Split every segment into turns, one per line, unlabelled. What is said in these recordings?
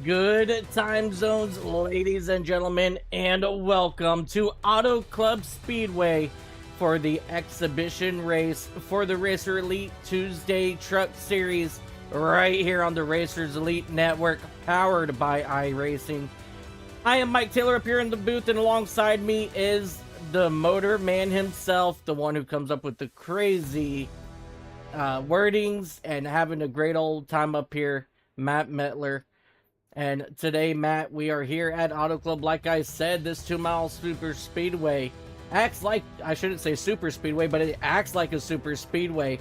Good time zones, ladies and gentlemen, and welcome to Auto Club Speedway for the exhibition race for the Racer Elite Tuesday Truck Series right here on the Racers Elite Network, powered by iRacing. I am Mike Taylor up here in the booth, and alongside me is the motor man himself, the one who comes up with the crazy wordings and having a great old time up here, Matt Metler. And today, Matt, we are here at Auto Club. Like I said, this 2-mile super speedway acts like, I shouldn't say super speedway, but it acts like a super speedway,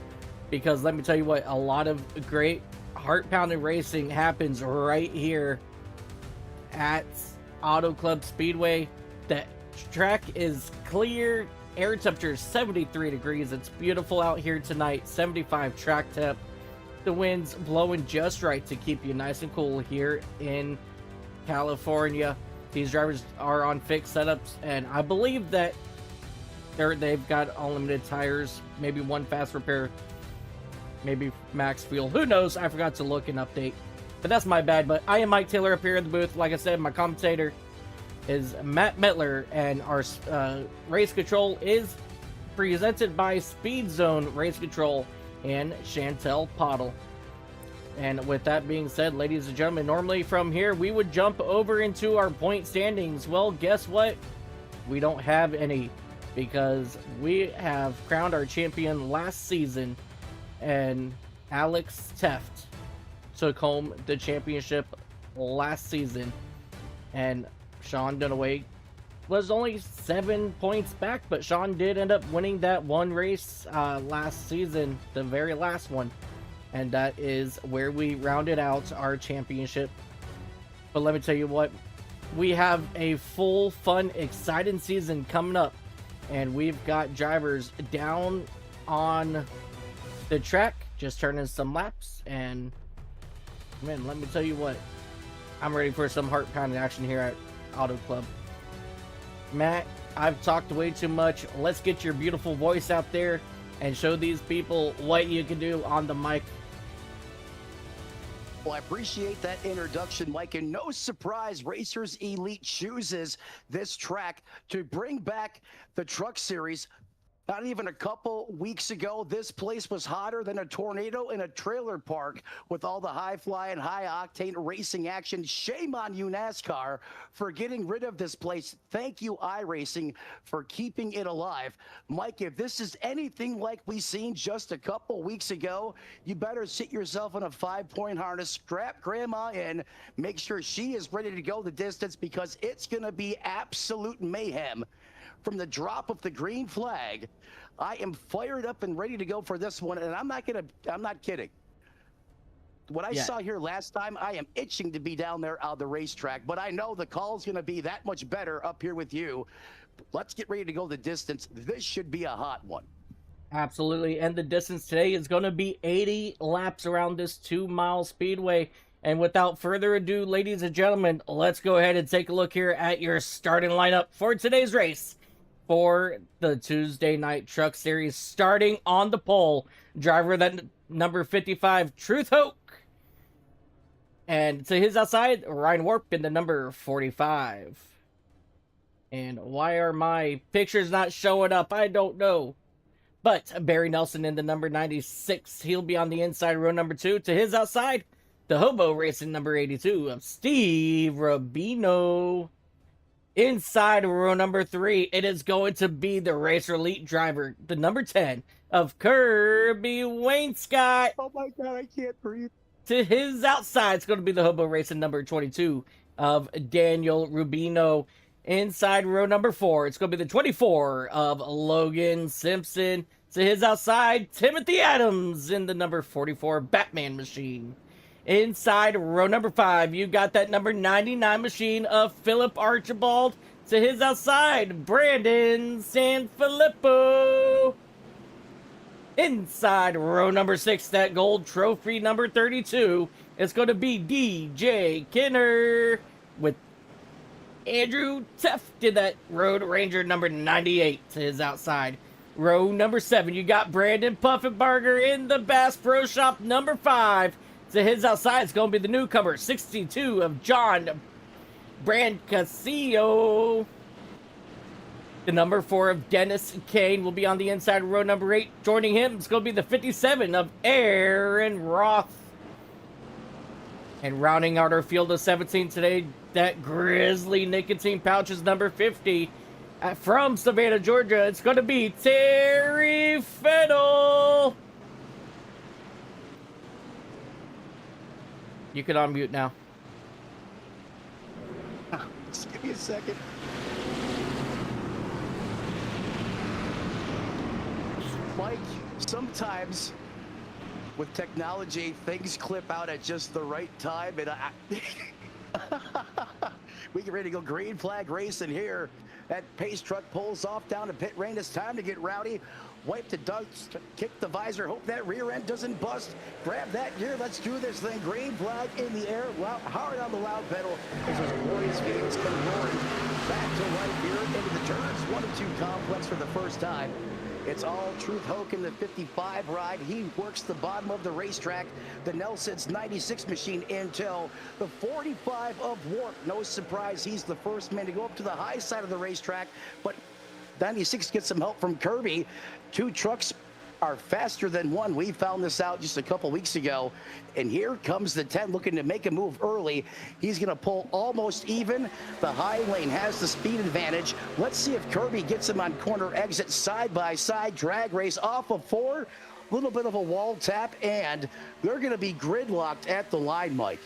because let me tell you what, a lot of great heart-pounding racing happens right here at Auto Club Speedway. The track is clear, air temperature is 73 degrees. It's beautiful out here tonight, 75 track temp. The wind's blowing just right to keep you nice and cool here in California. These drivers are on fixed setups, and I believe that they've got unlimited tires, maybe one fast repair, maybe max fuel. Who knows? I forgot to look and update, but that's my bad. But I am Mike Taylor up here in the booth. Like I said, my commentator is Matt Metler, and our race control is presented by Speed Zone Race Control and Chantel Pottle. And with that being said, ladies and gentlemen, normally from here we would jump over into our point standings. Well, guess what? We don't have any, because we have crowned our champion last season, and Alex Teft took home the championship last season, and Sean Dunaway was only 7 points back, but Sean did end up winning that one race last season, the very last one, and that is where we rounded out our championship. But let me tell you what, we have a full, fun, exciting season coming up, and we've got drivers down on the track just turning some laps, and man, let me tell you what, I'm ready for some heart-pounding action here at Auto Club. Matt, I've talked way too much. Let's get your beautiful voice out there and show these people what you can do on the mic.
Well, I appreciate that introduction, Mike, and no surprise, Racers Elite chooses this track to bring back the Truck Series. Not even a couple weeks ago, this place was hotter than a tornado in a trailer park with all the high-flying, high-octane racing action. Shame on you, NASCAR, for getting rid of this place. Thank you, iRacing, for keeping it alive. Mike, if this is anything like we seen just a couple weeks ago, you better sit yourself in a 5-point harness, strap Grandma in, make sure she is ready to go the distance, because it's going to be absolute mayhem. From the drop of the green flag, I am fired up and ready to go for this one, and I'm not kidding. What I saw here last time, I am itching to be down there on the racetrack, but I know the call's going to be that much better up here with you. Let's get ready to go the distance. This should be a hot one.
Absolutely, and the distance today is going to be 80 laps around this 2-mile speedway. And without further ado, ladies and gentlemen, let's go ahead and take a look here at your starting lineup for today's race for the Tuesday Night Truck Series. Starting on the pole, driver that number 55, Truth Hoke. And to his outside, Ryan Warp in the number 45. And why are my pictures not showing up? I don't know. But Barry Nelson in the number 96. He'll be on the inside, row number 2. To his outside, the Hobo racing number 82 of Steve Rubino. Inside row number 3, it is going to be the Racer Elite driver, the number 10 of Kirby Wainscott.
Oh my God, I can't breathe.
To his outside, it's going to be the Hobo racing number 22 of Daniel Rubino. Inside row number 4, it's going to be the 24 of Logan Simpson. To his outside, Timothy Adams in the number 44 Batman machine. Inside row number 5, you got that number 99 machine of Philip Archibald. To his outside, Brandon Sanfilippo. Inside row number 6, that gold trophy number 32, it's going to be DJ Kinner with Andrew Teft in that Road Ranger number 98 to his outside. Row number 7, you got Brandon Puffenbarger in the Bass Pro Shop number 5. To his outside, it's going to be the newcomer, 62 of John Brancasillo. The number 4 of Dennis Kane will be on the inside of row number 8. Joining him, it's going to be the 57 of Aaron Roth. And rounding out our field of 17 today, that Grizzly nicotine pouch is number 50. From Savannah, Georgia, it's going to be Terry Fennell. You can unmute now.
Just give me a second. Mike, sometimes with technology, things clip out at just the right time, and we get ready to go green flag racing here. That pace truck pulls off down to pit lane. It's time to get rowdy. Wipe the dust, kick the visor, hope that rear end doesn't bust. Grab that gear, let's do this thing. Green flag in the air, hard on the loud pedal. As those glorious gates come roaring back to right here into the turns 1 and 2 complex for the first time. It's all Truth Hoke in the 55 ride. He works the bottom of the racetrack. The Nelson's 96 machine until the 45 of Warp. No surprise, he's the first man to go up to the high side of the racetrack, but 96 gets some help from Kirby. 2 trucks are faster than one. We found this out just a couple weeks ago. And here comes the 10 looking to make a move early. He's going to pull almost even. The high lane has the speed advantage. Let's see if Kirby gets him on corner exit side by side. Drag race off of 4. A little bit of a wall tap, and they're going to be gridlocked at the line, Mike.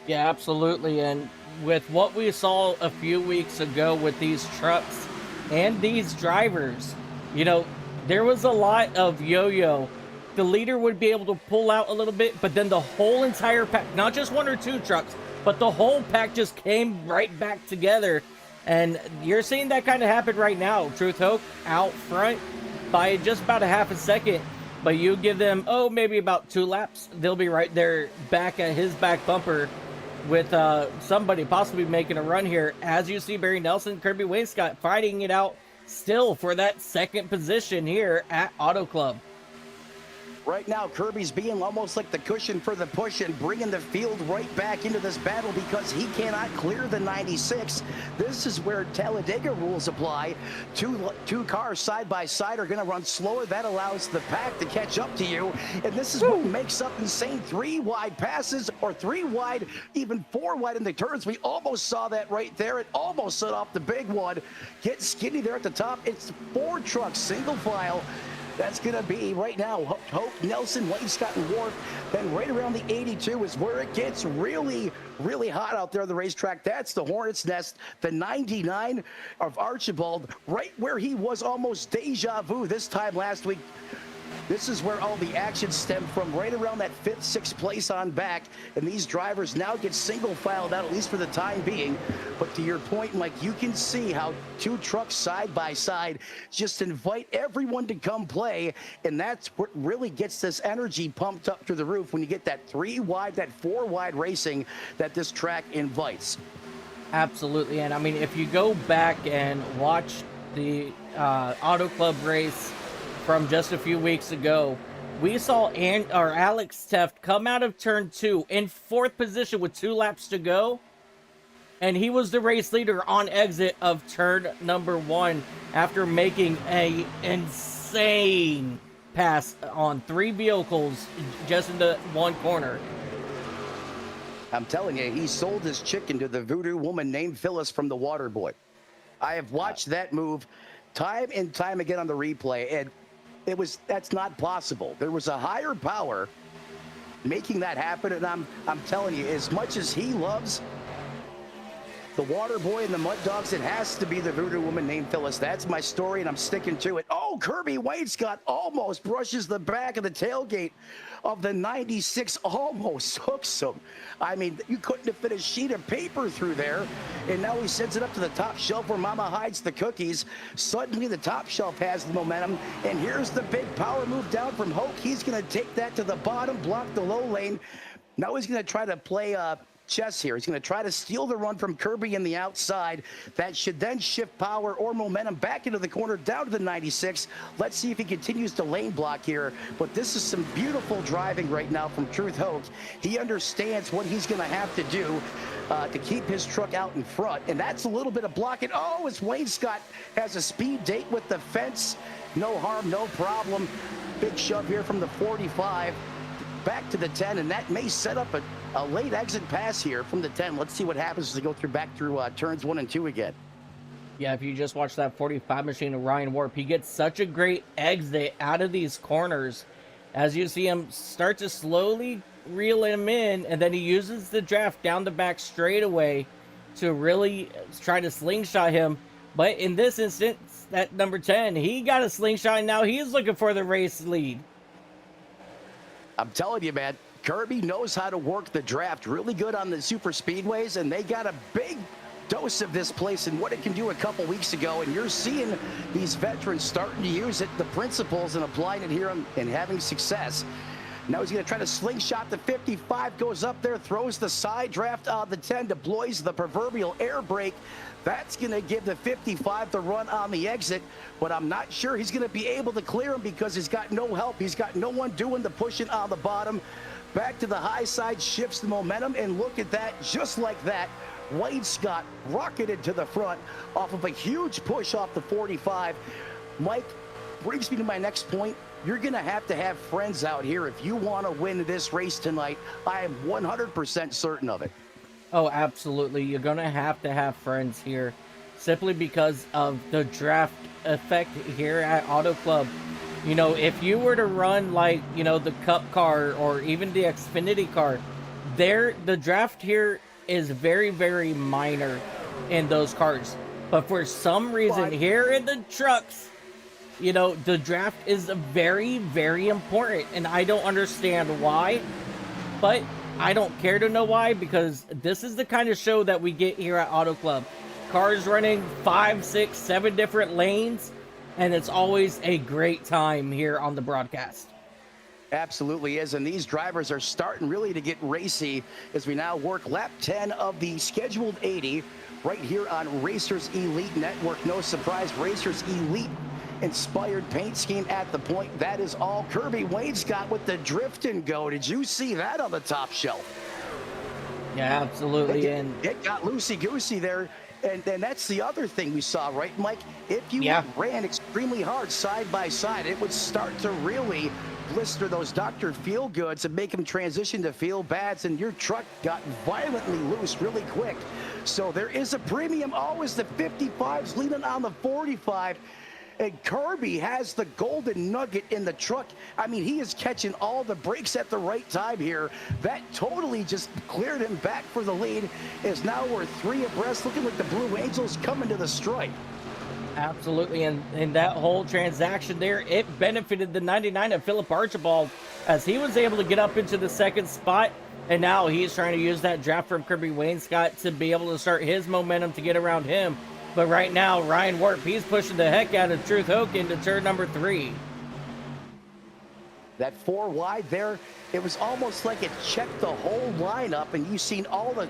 Yeah, absolutely. And with what we saw a few weeks ago with these trucks and these drivers, you know, there was a lot of yo-yo. The leader would be able to pull out a little bit, but then the whole entire pack, not just 1 or 2 trucks, but the whole pack just came right back together. And you're seeing that kind of happen right now. Truth Hoke out front by just about a half a second, but you give them, maybe about 2 laps, they'll be right there back at his back bumper with somebody possibly making a run here. As you see, Barry Nelson, Kirby Wainscott fighting it out still for that second position here at Auto Club.
Right now, Kirby's being almost like the cushion for the push and bringing the field right back into this battle because he cannot clear the 96. This is where Talladega rules apply. Two cars side by side are going to run slower. That allows the pack to catch up to you. And this is what makes up insane 3 wide passes or 3 wide, even 4 wide in the turns. We almost saw that right there. It almost set off the big one. Get skinny there at the top. It's 4 trucks, single file. That's going to be right now Hope, Nelson, Wainscott, and Wharf. Then right around the 82 is where it gets really, really hot out there on the racetrack. That's the Hornet's Nest, the 99 of Archibald, right where he was almost deja vu this time last week. This is where all the action stemmed from, right around that 5th, 6th place on back. And these drivers now get single filed out, at least for the time being. But to your point, Mike, you can see how 2 trucks side by side just invite everyone to come play. And that's what really gets this energy pumped up through the roof when you get that 3 wide, that 4 wide racing that this track invites.
Absolutely. And I mean, if you go back and watch the Auto Club race from just a few weeks ago, we saw Alex Teft come out of turn 2 in 4th position with 2 laps to go, and he was the race leader on exit of turn number 1 after making a insane pass on 3 vehicles just into 1 corner.
I'm telling you, he sold his chicken to the voodoo woman named Phyllis from The Water Boy. I have watched that move time and time again on the replay, and that's not possible. There was a higher power making that happen, and I'm telling you, as much as he loves the Water Boy and the Mud Dogs, it has to be the voodoo woman named Phyllis. That's my story, and I'm sticking to it. Oh, Kirby Wainscott almost brushes the back of the tailgate of the 96, almost hooks him. I mean, you couldn't have fit a sheet of paper through there. And now he sends it up to the top shelf where Mama hides the cookies. Suddenly the top shelf has the momentum. And here's the big power move down from Hoke. He's going to take that to the bottom, block the low lane. Now he's going to try to play chess here. He's going to try to steal the run from Kirby in the outside. That should then shift power or momentum back into the corner, down to the 96. Let's see if he continues to lane block here. But this is some beautiful driving right now from Truth Hoke. He understands what he's going to have to do to keep his truck out in front. And that's a little bit of blocking. Oh, as Wayne Scott has a speed date with the fence. No harm, no problem. Big shove here from the 45 back to the 10, and that may set up a late exit pass here from the 10. Let's see what happens as they go back through turns 1 and 2 again.
Yeah, if you just watch that 45 machine of Ryan Warp, he gets such a great exit out of these corners. As you see him start to slowly reel him in, and then he uses the draft down the back straightaway to really try to slingshot him. But in this instance, that number 10, he got a slingshot, and now he's looking for the race lead.
I'm telling you, man, Kirby knows how to work the draft really good on the super speedways, and they got a big dose of this place and what it can do a couple weeks ago. And you're seeing these veterans starting to use it, the principles, and applying it here and having success. Now he's going to try to slingshot the 55, goes up there, throws the side draft on the 10, deploys the proverbial air brake. That's going to give the 55 the run on the exit, but I'm not sure he's going to be able to clear him because he's got no help. He's got no one doing the pushing on the bottom. Back to the high side, shifts the momentum, and look at that, just like that. Wayne Scott rocketed to the front off of a huge push off the 45. Mike, brings me to my next point. You're going to have friends out here if you want to win this race tonight. I am 100% certain of it.
Oh, absolutely. You're going to have friends here simply because of the draft effect here at Auto Club. You know, if you were to run like, you know, the Cup car or even the Xfinity car, the draft here is very, very minor in those cars. But for some reason here in the trucks, you know, the draft is very, very important. And I don't understand why, but I don't care to know why, because this is the kind of show that we get here at Auto Club. Cars running 5, 6, 7 different lanes, and it's always a great time here on the broadcast.
Absolutely is, and these drivers are starting really to get racy as we now work lap 10 of the scheduled 80 right here on Racers Elite Network. No surprise, Racers Elite inspired paint scheme at the point. That is all Kirby Wayne Scott with the drift and go. Did you see that on the top shelf?
Yeah, absolutely.
It got loosey-goosey there. And that's the other thing we saw, right, Mike? If you ran extremely hard side by side, it would start to really blister those Dr. Feelgoods and make them transition to feel bads, and your truck got violently loose really quick. So there is a premium. Always the 55s leaning on the 45. And Kirby has the golden nugget in the truck. I mean, he is catching all the brakes at the right time here. That totally just cleared him back for the lead. As now we're 3 abreast, looking like the Blue Angels coming to the stripe.
Absolutely, and that whole transaction there, it benefited the 99 of Philip Archibald, as he was able to get up into the second spot, and now he's trying to use that draft from Kirby Wayne Scott to be able to start his momentum to get around him. But right now, Ryan Warp, he's pushing the heck out of Truth Hoke into turn number 3.
That 4 wide there, it was almost like it checked the whole lineup, and you've seen all the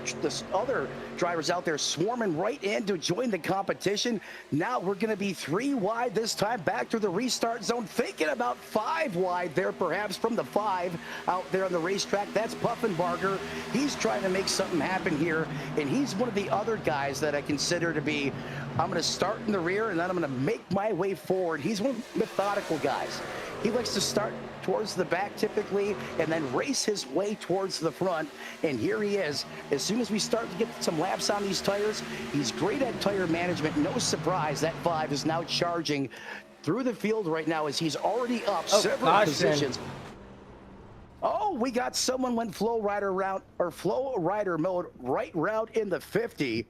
other drivers out there swarming right in to join the competition. Now we're going to be 3 wide this time, back to the restart zone, thinking about 5 wide there, perhaps from the 5 out there on the racetrack. That's Puffenbarger. He's trying to make something happen here, and he's one of the other guys that I consider to be, I'm going to start in the rear, and then I'm going to make my way forward. He's one of the methodical guys. He likes to start towards the back typically and then race his way towards the front, and here he is. As soon as we start to get some laps on these tires, he's great at tire management. No surprise that 5 is now charging through the field right now as he's already up several positions. Oh, we got someone went flow rider route or flow rider mode right route in the 50.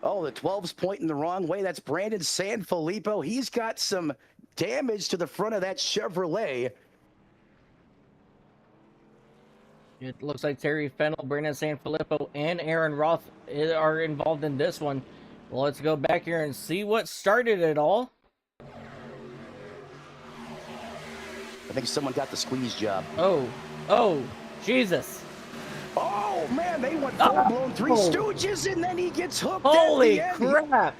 Oh, the 12's pointing the wrong way. That's Brandon Sanfilippo. He's got some damage to the front of that Chevrolet.
It looks like Terry Fennell, Brandon Sanfilippo, and Aaron Roth are involved in this one. Well, let's go back here and see what started it all.
I think someone got the squeeze job.
Oh, Jesus.
Oh, Oh man, they went full-blown Three Stooges, and then he gets hooked
Holy
at the end.
crap!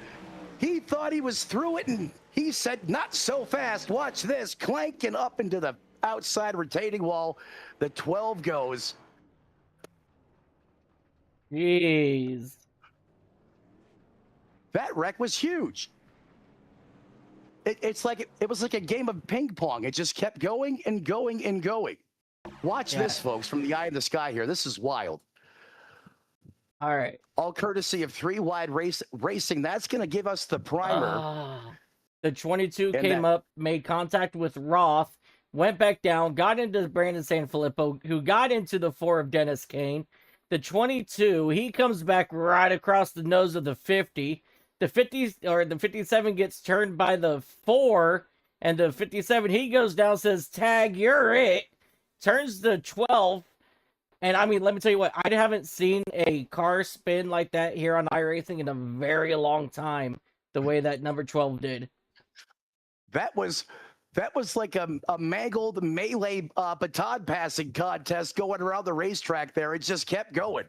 He thought he was through it, and he said, not so fast. Watch this. Clanking up into the outside retaining wall. The 12 goes.
Jeez.
That wreck was huge. It was like a game of ping pong. It just kept going and going and going. Watch this, folks, from the eye in the sky here. This is wild.
All right.
All courtesy of 3 Wide Racing. That's going to give us the primer.
The 22 came up, made contact with Roth, went back down, got into Brandon Sanfilippo, who got into the 4 of Dennis Kane. The 22, he comes back right across the nose of the 50. The 50 or the 57 gets turned by the 4, and the 57, he goes down, says, "Tag, you're it." Turns the 12. And I mean, let me tell you what, I haven't seen a car spin like that here on iRacing in a very long time, the way that number 12 did.
That was like a mangled melee baton passing contest going around the racetrack there. It just kept going.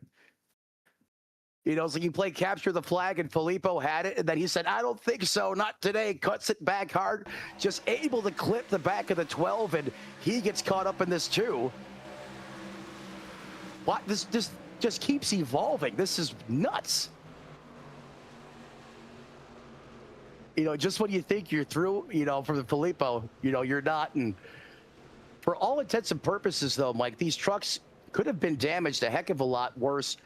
You know, it's like you play capture the flag, and Filippo had it, and then he said, "I don't think so, not today." Cuts it back hard, just able to clip the back of the 12, and he gets caught up in this too. What? This just keeps evolving. This is nuts. You know, just when you think you're through, you know, for the Filippo, you know, you're not. And for all intents and purposes, though, Mike, these trucks could have been damaged a heck of a lot worse.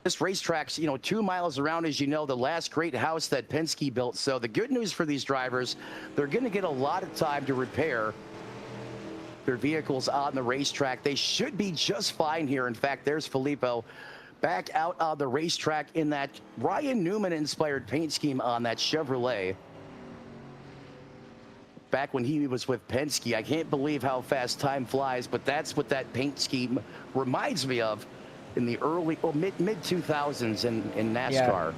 This racetrack's, you know, 2 miles around, as you know, the last great house that Penske built. So the good news for these drivers, they're going to get a lot of time to repair their vehicles on the racetrack. They should be just fine here. In fact, there's Filippo back out on the racetrack in that Ryan Newman-inspired paint scheme on that Chevrolet. Back when he was with Penske, I can't believe how fast time flies, but that's what that paint scheme reminds me of in the early, or mid 2000s in NASCAR. Yeah.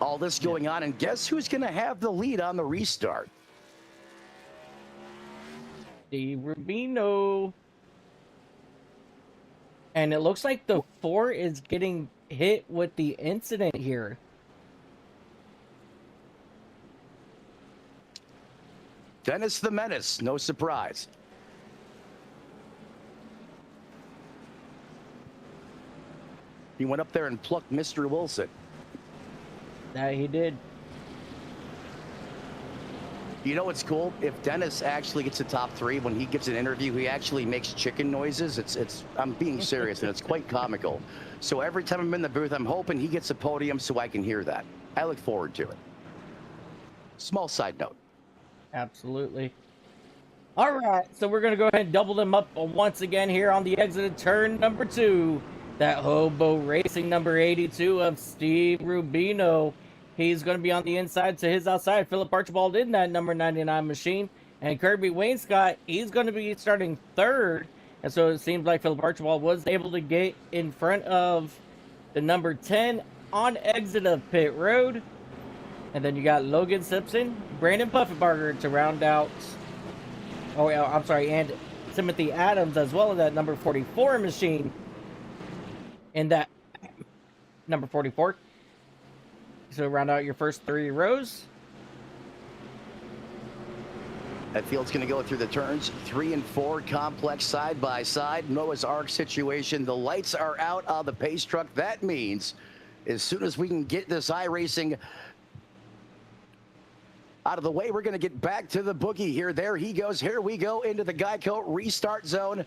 All this going on, and guess who's going to have the lead on the restart?
Steve Rubino. And it looks like the 4 is getting hit with the incident here.
Dennis the Menace, no surprise. He went up there and plucked Mr. Wilson.
That he did.
You know what's cool? If Dennis actually gets a top 3, when he gives an interview, he actually makes chicken noises. I'm being serious, and it's quite comical. So every time I'm in the booth, I'm hoping he gets a podium so I can hear that. I look forward to it. Small side note.
Absolutely. All right, so we're going to go ahead and double them up once again here on the exit of turn number 2. That Hobo Racing number 82 of Steve Rubino. He's going to be on the inside to his outside. Philip Archibald in that number 99 machine. And Kirby Wainscott, he's going to be starting 3rd. And so it seems like Philip Archibald was able to get in front of the number 10 on exit of pit road. And then you got Logan Simpson, Brandon Puffenbarger to round out. Oh, I'm sorry, and Timothy Adams as well as that number 44 machine. In that number 44. So round out your first 3 rows.
That field's going to go through the turns 3 and 4, complex side by side. Noah's Ark situation. The lights are out on the pace truck. That means as soon as we can get this iRacing out of the way, we're going to get back to the boogie here. There he goes. Here we go into the Geico restart zone.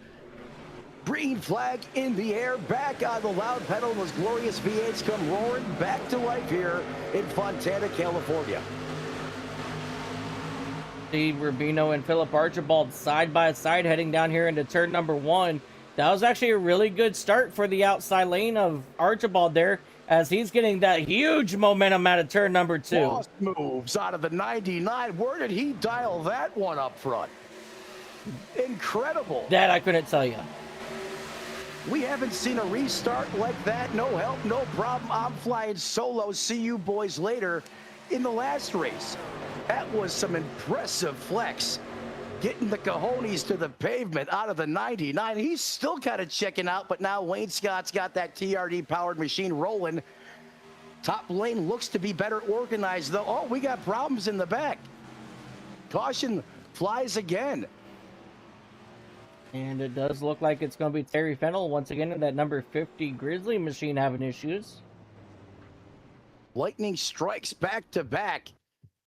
Green flag in the air, back on the loud pedal. Those glorious V8s come roaring back to life here in Fontana, California.
Steve Rubino and Philip Archibald side by side heading down here into turn number 1. That was actually a really good start for the outside lane of Archibald there, as he's getting that huge momentum out of turn number 2.
Lost moves out of the 99. Where did he dial that one up front? Incredible.
That I couldn't tell you.
We haven't seen a restart like that. No help, no problem. I'm flying solo. See you boys later in the last race. That was some impressive flex getting the cojones to the pavement out of the 99. He's still kind of checking out, but now Wayne Scott's got that TRD-powered machine rolling. Top lane looks to be better organized, though. Oh, we got problems in the back. Caution flies again.
And it does look like it's going to be Terry Fennell once again in that number 50 Grizzly machine having issues.
Lightning strikes back to back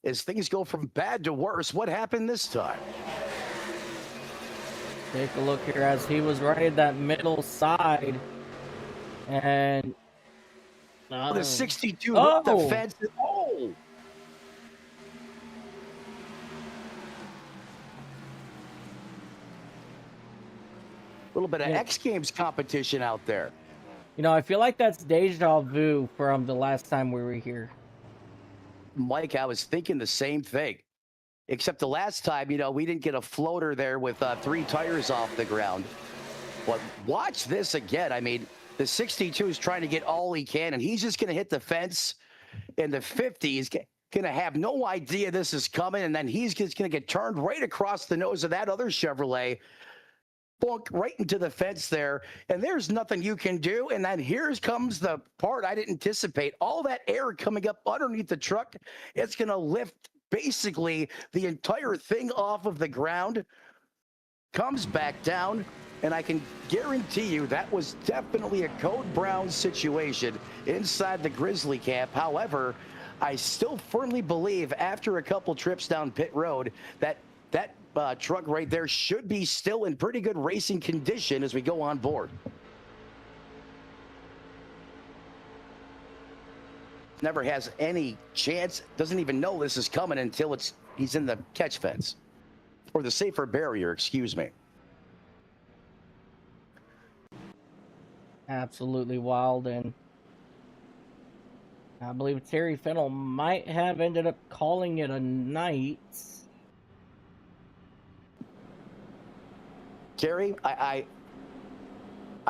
as things go from bad to worse. What happened this time?
Take a look here as he was running that middle side. And
the 62
oh.
hit the fence. Oh! A little bit of X Games competition out there.
You know, I feel like that's deja vu from the last time we were here.
Mike, I was thinking the same thing. Except the last time, you know, we didn't get a floater there with 3 tires off the ground. But watch this again. I mean, the 62 is trying to get all he can, and he's just going to hit the fence. And the 50 is going to have no idea this is coming, and then he's just going to get turned right across the nose of that other Chevrolet. Bonk right into the fence there, and there's nothing you can do. And then here comes the part I didn't anticipate. All that air coming up underneath the truck, it's going to lift basically the entire thing off of the ground, comes back down, and I can guarantee you that was definitely a Code Brown situation inside the Grizzly camp. However, I still firmly believe after a couple trips down pit road that truck right there should be still in pretty good racing condition as we go on board. Never has any chance, doesn't even know this is coming until he's in the catch fence. Or the safer barrier, excuse me.
Absolutely wild, and I believe Terry Fennell might have ended up calling it a night.
Terry, I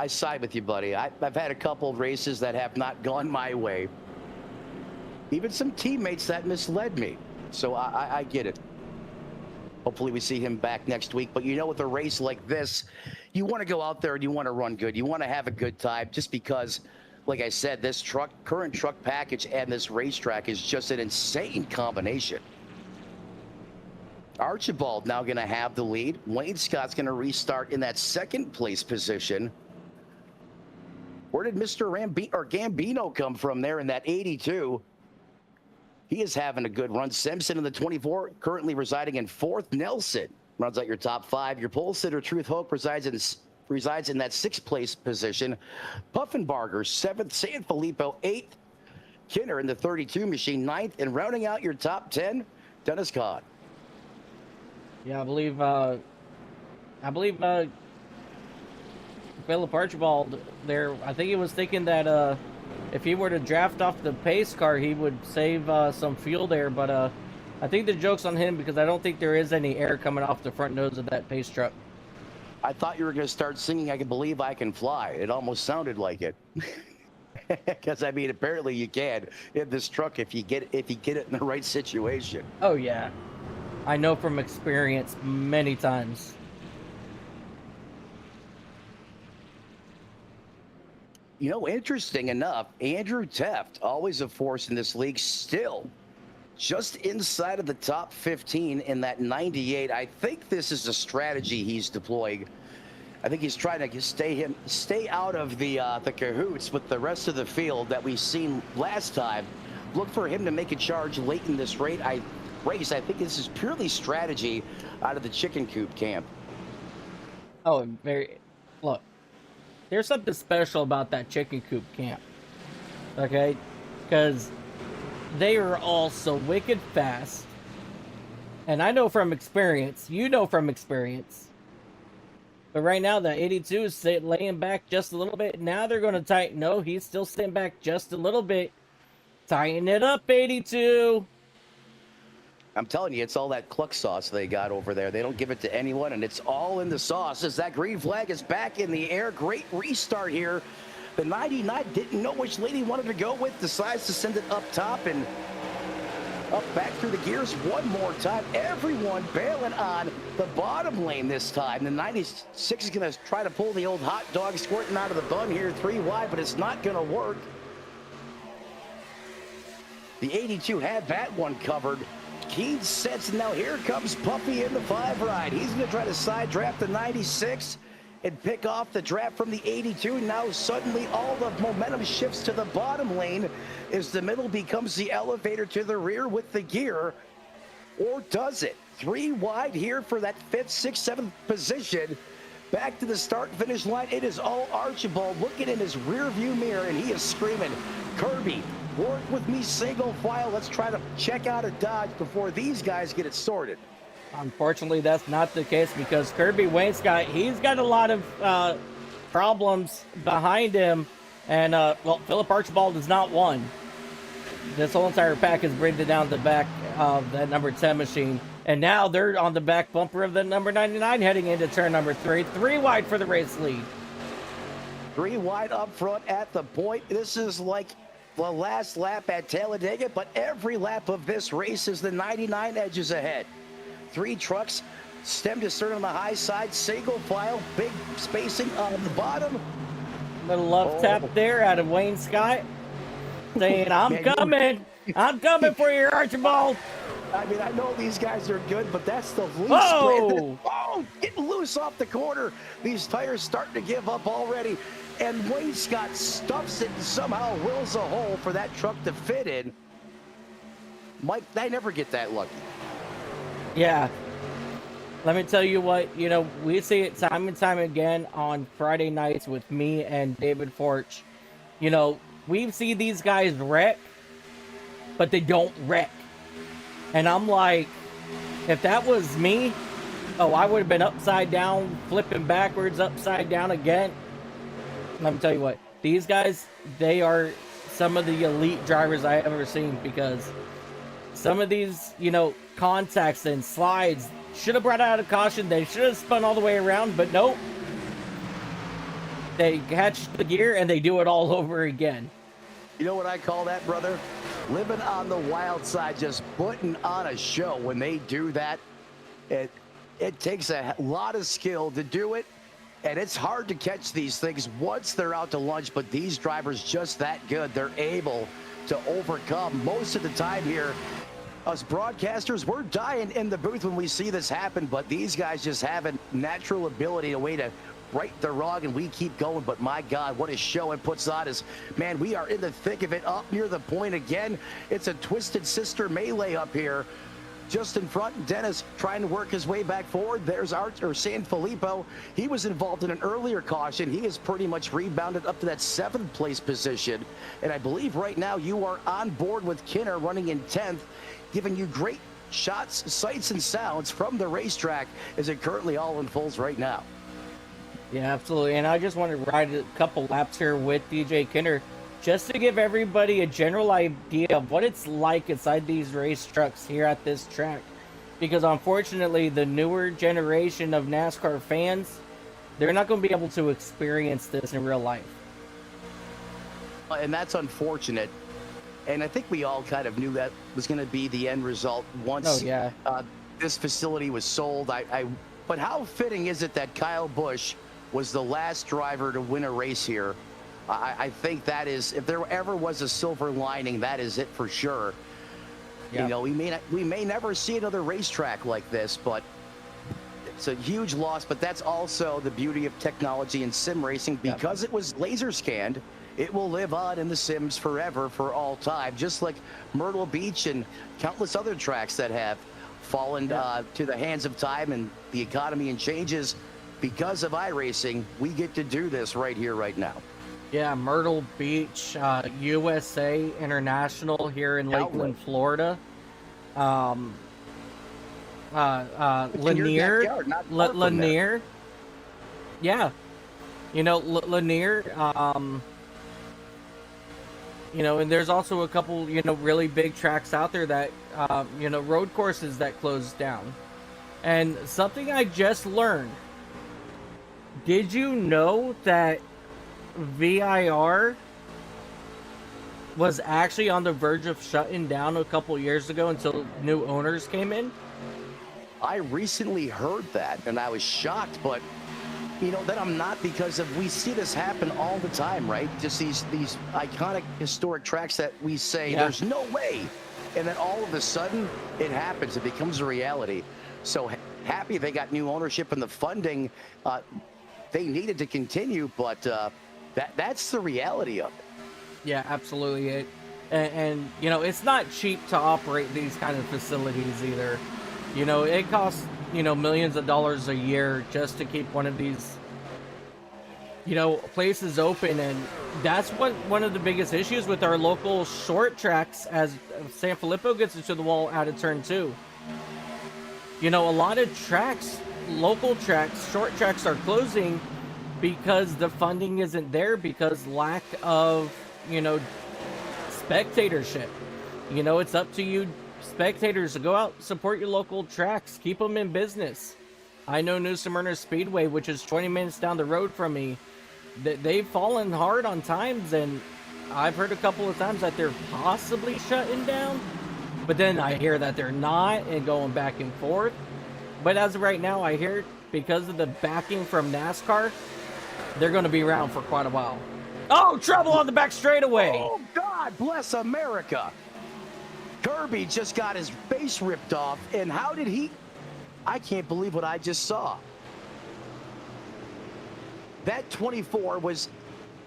side with you, buddy. I've had a couple of races that have not gone my way. Even some teammates that misled me. So I get it. Hopefully we see him back next week. But you know, with a race like this, you want to go out there and you want to run good. You want to have a good time just because, like I said, this current truck package and this racetrack is just an insane combination. Archibald now going to have the lead. Wayne Scott's going to restart in that second place position. Where did Mr. Gambino come from there in that 82? He is having a good run. Simpson in the 24, currently residing in 4th. Nelson runs out your top 5. Your pole sitter, Truth Hope, resides in that 6th place position. Puffenbarger, 7th. San Filippo, 8th. Kinner in the 32 machine, 9th. And rounding out your top 10, Dennis Codd.
Yeah, I believe Philip Archibald there, I think he was thinking that if he were to draft off the pace car, he would save some fuel there, but I think the joke's on him because I don't think there is any air coming off the front nose of that pace truck.
I thought you were going to start singing I Can Believe I Can Fly. It almost sounded like it. Because, I mean, apparently you can in this truck if you get it in the right situation.
Oh, yeah. I know from experience many times.
You know, interesting enough, Andrew Teft, always a force in this league, still just inside of the top 15 in that 98. I think this is a strategy he's deploying. I think he's trying to stay out of the cahoots with the rest of the field that we've seen last time. Look for him to make a charge late in this race. I think this is purely strategy out of the chicken coop camp.
Oh, look, there's something special about that chicken coop camp, okay? Because they are all so wicked fast. And I know from experience, you know from experience. But right now, the 82 is laying back just a little bit. Now they're going to tighten. No, he's still sitting back just a little bit. Tighten it up, 82.
I'm telling you, it's all that cluck sauce they got over there. They don't give it to anyone, and it's all in the sauce as that green flag is back in the air. Great restart here. The 99 didn't know which lane he wanted to go with, decides to send it up top, and Up back through the gears one more time. Everyone bailing on the bottom lane this time. The 96 is going to try to pull the old hot dog squirting out of the bun here 3 wide, but it's not going to work. The 82 had that one covered. Keen sets, and now here comes Puffy in the 5 ride. He's going to try to side draft the 96 and pick off the draft from the 82. Now suddenly all the momentum shifts to the bottom lane as the middle becomes the elevator to the rear with the gear. Or does it? 3 wide here for that 5th, 6th, 7th position. Back to the start finish line. It is all Archibald looking in his rear view mirror, and he is screaming, Kirby, work with me single file. Let's try to check out a Dodge before these guys get it sorted.
Unfortunately, that's not the case because Kirby Wainscott, he's got a lot of problems behind him. And, well, Philip Archibald is not one. This whole entire pack is breathing down the back of that number 10 machine. And now they're on the back bumper of the number 99 heading into turn number 3. 3 wide for the race lead.
3 wide up front at the point. This is like the last lap at Talladega, but every lap of this race is the 99 edges ahead. 3 trucks, stem to stern on the high side, single file, big spacing on the bottom.
Little love tap there out of Wayne Scott, saying, I'm coming. I'm coming for you, Archibald.
I mean, I know these guys are good, but that's the least.
Oh!
Oh, getting loose off the corner. These tires starting to give up already. And Wayne Scott stuffs it and somehow wills a hole for that truck to fit in. Mike, they never get that lucky.
Yeah. Let me tell you what, you know, we see it time and time again on Friday nights with me and David Forch. You know, we see these guys wreck, but they don't wreck. And I'm like, if that was me, oh, I would have been upside down, flipping backwards, upside down again. Let me tell you what, these guys, they are some of the elite drivers I have ever seen because some of these, you know, contacts and slides should have brought out a caution. They should have spun all the way around, but nope. They catch the gear and they do it all over again.
You know what I call that, brother? Living on the wild side, just putting on a show. When they do that, it takes a lot of skill to do it, and it's hard to catch these things once they're out to lunch, but these drivers just that good. They're able to overcome most of the time here. Us broadcasters, we're dying in the booth when we see this happen, but these guys just have a natural ability, a way to right the wrong, and we keep going. But my God, what a show it puts on is, man, we are in the thick of it, up near the point again. It's a twisted sister melee up here. Just in front, Dennis trying to work his way back forward. There's San Filippo. He was involved in an earlier caution. He is pretty much rebounded up to that 7th place position. And I believe right now you are on board with Kinner running in 10th, giving you great shots, sights, and sounds from the racetrack as it currently all unfolds right now.
Yeah, absolutely. And I just want to ride a couple laps here with DJ Kinner just to give everybody a general idea of what it's like inside these race trucks here at this track. Because unfortunately, the newer generation of NASCAR fans, they're not going to be able to experience this in real life.
And that's unfortunate. And I think we all kind of knew that was going to be the end result once this facility was sold. But how fitting is it that Kyle Busch was the last driver to win a race here? I think that is, if there ever was a silver lining, that is it for sure. Yep. You know, we may never see another racetrack like this, but it's a huge loss. But that's also the beauty of technology and sim racing, because it was laser scanned. It will live on in the sims forever, for all time, just like Myrtle Beach and countless other tracks that have fallen to the hands of time and the economy and changes. Because of iRacing, we get to do this right here, right now.
Yeah, Myrtle Beach, USA International here in Lakeland, Florida. Lanier. Lanier. Yeah. You know, Lanier. You know, and there's also a couple, you know, really big tracks out there that, you know, road courses that closed down. And something I just learned. Did you know that VIR was actually on the verge of shutting down a couple years ago until new owners came in.
I recently heard that, and I was shocked, but you know, then I'm not, because of, we see this happen all the time, right? Just these iconic historic tracks that we say there's no way, and then all of a sudden it happens. It becomes a reality. So happy they got new ownership and the funding they needed to continue, but that's the reality of it.
Yeah, absolutely. And you know, it's not cheap to operate these kind of facilities either. You know, it costs, you know, millions of dollars a year just to keep one of these, you know, places open. And that's what one of the biggest issues with our local short tracks, as San Filippo gets into the wall out of turn 2. You know, a lot of tracks, local tracks, short tracks are closing because the funding isn't there, because lack of, you know, spectatorship. You know, it's up to you spectators to go out, support your local tracks, keep them in business. I know New Smyrna Speedway, which is 20 minutes down the road from me, they've fallen hard on times, and I've heard a couple of times that they're possibly shutting down, but then I hear that they're not, and going back and forth. But as of right now, I hear because of the backing from NASCAR, they're going to be around for quite a while. Oh, trouble on the back straightaway.
Oh, God bless America. Kirby just got his face ripped off, and how did he? I can't believe what I just saw. That 24 was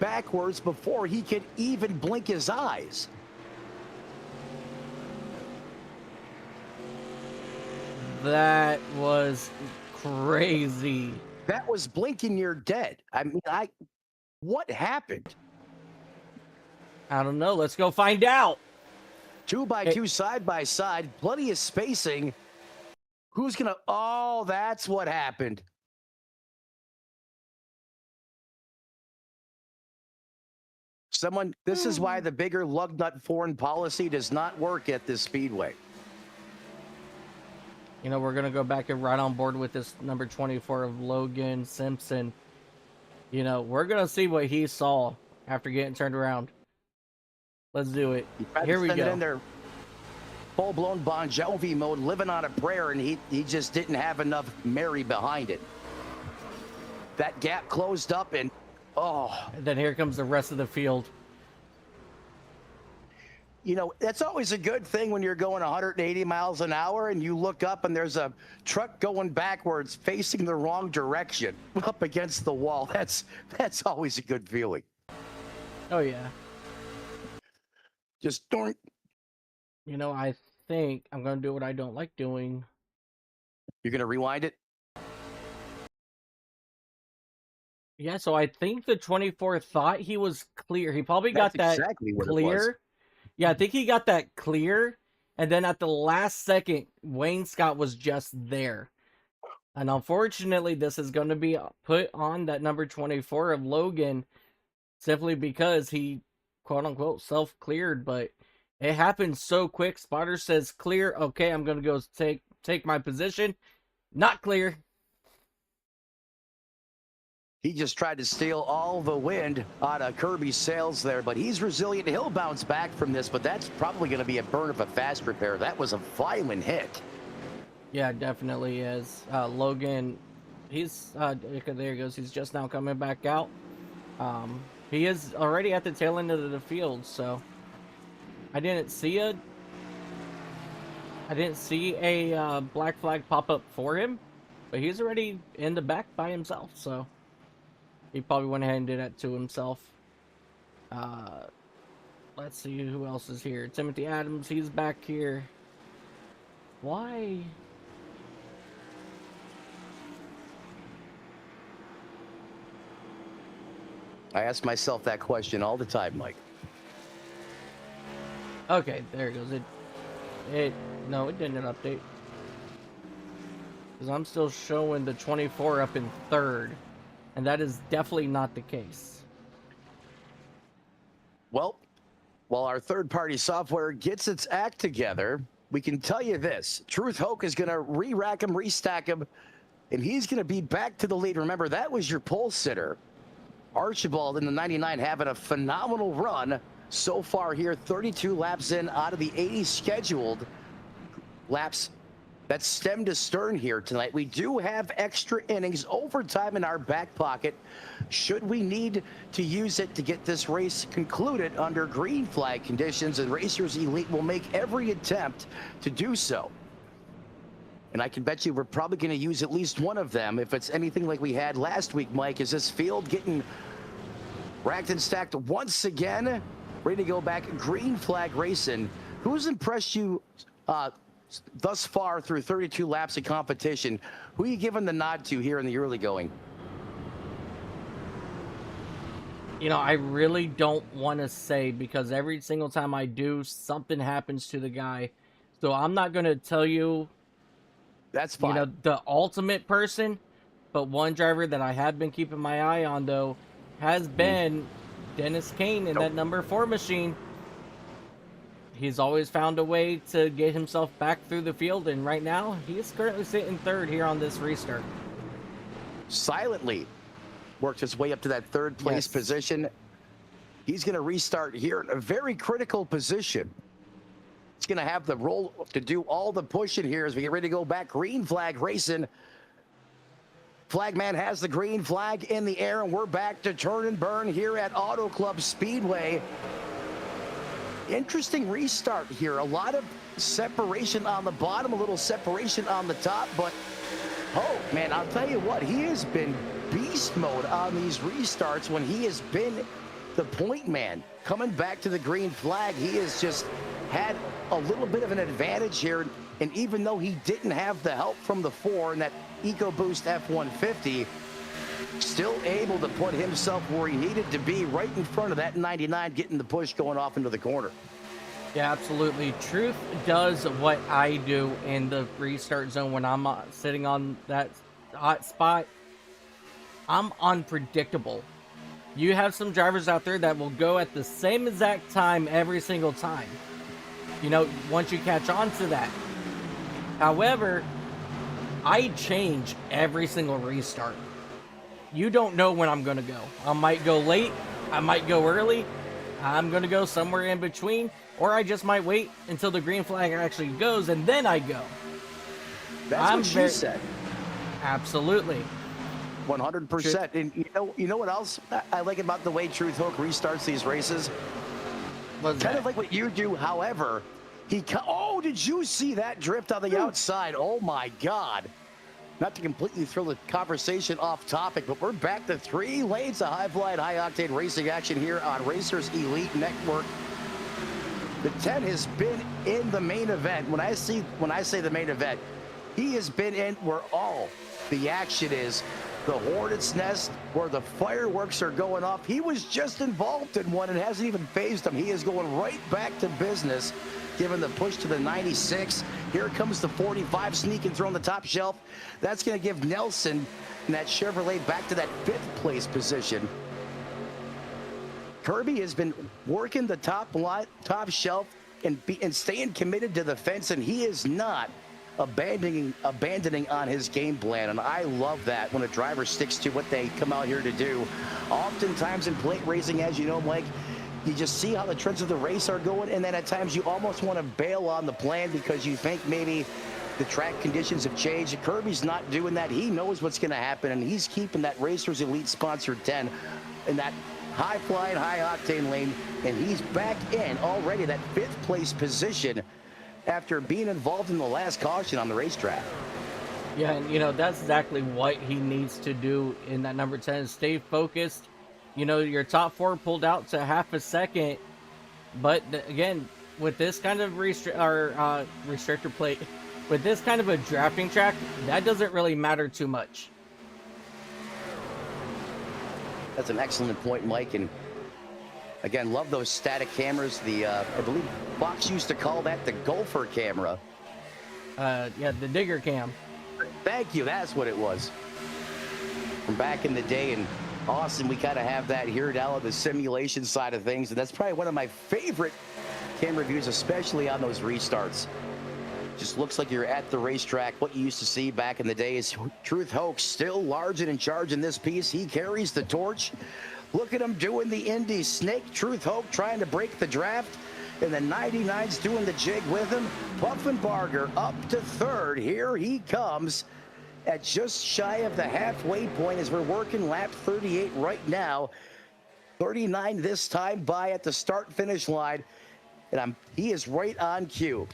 backwards before he could even blink his eyes.
That was crazy.
That was blinking, you're dead. I mean, what happened?
I don't know. Let's go find out.
2x2 side by side, plenty of spacing. Who's gonna? Oh, that's what happened. Someone. This is why the bigger lug nut foreign policy does not work at this speedway.
You know, we're gonna go back and ride on board with this number 24 of Logan Simpson. You know, we're gonna see what he saw after getting turned around. Let's do it. Here we go.
In there, full-blown Bon Jovi mode, living on a prayer, and he just didn't have enough Mary behind it. That gap closed up, and
And then here comes the rest of the field.
You know, that's always a good thing when you're going 180 miles an hour and you look up and there's a truck going backwards facing the wrong direction up against the wall. That's always a good feeling.
Oh, yeah.
Just don't.
You know, I think I'm going to do what I don't like doing.
You're going to rewind it?
Yeah, so I think the 24 thought he was clear. He probably got that
exactly what
clear.
It was.
Yeah, I think he got that clear. And then at the last second, Wayne Scott was just there. And unfortunately, this is going to be put on that number 24 of Logan simply because he, quote unquote, self-cleared. But it happened so quick. Spotter says clear. Okay, I'm going to go take my position. Not clear.
He just tried to steal all the wind out of Kirby's sails there, but he's resilient. He'll bounce back from this, but that's probably going to be a burn of a fast repair. That was a violent hit.
Yeah, definitely is. Logan, he's, there he goes. He's just now coming back out. He is already at the tail end of the field, so I didn't see a black flag pop up for him, but he's already in the back by himself, so he probably went ahead and did that to himself. Let's see who else is here. Timothy Adams, he's back here. Why?
I ask myself that question all the time, Mike.
Okay, there it goes. No, it didn't update. Because I'm still showing the 24 up in third. And that is definitely not the case.
Well, while our third-party software gets its act together, we can tell you this. Truth Hoke is going to re-rack him, restack him, and he's going to be back to the lead. Remember, that was your pole sitter. Archibald in the 99 having a phenomenal run. so far here, 32 laps in out of the 80 scheduled laps. That's stem to stern here tonight. We do have extra innings, overtime in our back pocket, should we need to use it to get this race concluded under green flag conditions, and Racers Elite will make every attempt to do so. And I can bet you we're probably going to use at least one of them if it's anything like we had last week, Mike. Is this field getting racked and stacked once again? Ready to go back, green flag racing. Who's impressed you thus far through 32 laps of competition? Who are you giving the nod to here in the early going?
You know, I really don't want to say, because every single time I do, something happens to the guy. So I'm not going to tell you,
that's fine,
you know, the ultimate person. But one driver that I have been keeping my eye on, though, has been Dennis Kane in that number 4 machine. He's always found a way to get himself back through the field, and right now he is currently sitting 3rd here on this restart.
Silently worked his way up to that 3rd place position. He's going to restart here in a very critical position. He's going to have the role to do all the pushing here as we get ready to go back. Green flag racing. Flagman has the green flag in the air, and we're back to turn and burn here at Auto Club Speedway. Interesting restart here. A lot of separation on the bottom, a little separation on the top, but oh man, I'll tell you what, he has been beast mode on these restarts when he has been the point man. Coming back to the green flag, he has just had a little bit of an advantage here, and even though he didn't have the help from the 4 and that EcoBoost F-150, still able to put himself where he needed to be, right in front of that 99, getting the push going off into the corner.
Yeah, absolutely. Truth does what I do in the restart zone when I'm sitting on that hot spot. I'm unpredictable. You have some drivers out there that will go at the same exact time every single time, you know, once you catch on to that. However, I change every single restart. You don't know when I'm going to go. I might go late. I might go early. I'm going to go somewhere in between. Or I just might wait until the green flag actually goes, and then I go.
That's what she said.
Absolutely.
100%. And you know what else I like about the way Truth Hook restarts these races? Kind of like what you do. However, oh, did you see that drift on the outside? Oh my God. Not to completely throw the conversation off topic, but we're back to 3 lanes of high-flying, high-octane racing action here on Racers Elite Network. The 10 has been in the main event. When I say the main event, he has been in where all the action is. The Hornet's Nest, where the fireworks are going off. He was just involved in one and hasn't even phased him. He is going right back to business, giving the push to the 96. Here comes the 45 sneaking through on the top shelf. That's going to give Nelson and that Chevrolet back to that 5th place position. Kirby has been working the top shelf and staying committed to the fence, and he is not abandoning on his game plan, and I love that when a driver sticks to what they come out here to do. Oftentimes in plate racing, as you know, Mike, you just see how the trends of the race are going, and then at times you almost want to bail on the plan because you think maybe the track conditions have changed. Kirby's not doing that. He knows what's going to happen, and he's keeping that Racers Elite sponsored 10 in that high-flying, high-octane lane, and he's back in already that 5th place position after being involved in the last caution on the racetrack.
Yeah, and you know, that's exactly what he needs to do in that number 10, stay focused. You know, your top 4 pulled out to half a second, but again, with this kind of restrictor plate, with this kind of a drafting track, that doesn't really matter too much.
That's an excellent point, Mike, and again, love those static cameras. The I believe Fox used to call that the golfer camera.
Yeah, the digger cam.
Thank you. That's what it was. From back in the day in Austin, we kind of have that here now on the simulation side of things, and that's probably one of my favorite camera views, especially on those restarts. Just looks like you're at the racetrack. What you used to see back in the day is Truth Hoax still large and in charge in this piece. He carries the torch. Look at him doing the Indy snake. Truth Hope trying to break the draft. And the 99's doing the jig with him. Puffenbarger up to third. Here he comes at just shy of the halfway point as we're working lap 38 right now. 39 this time by at the start-finish line. And he is right on cue.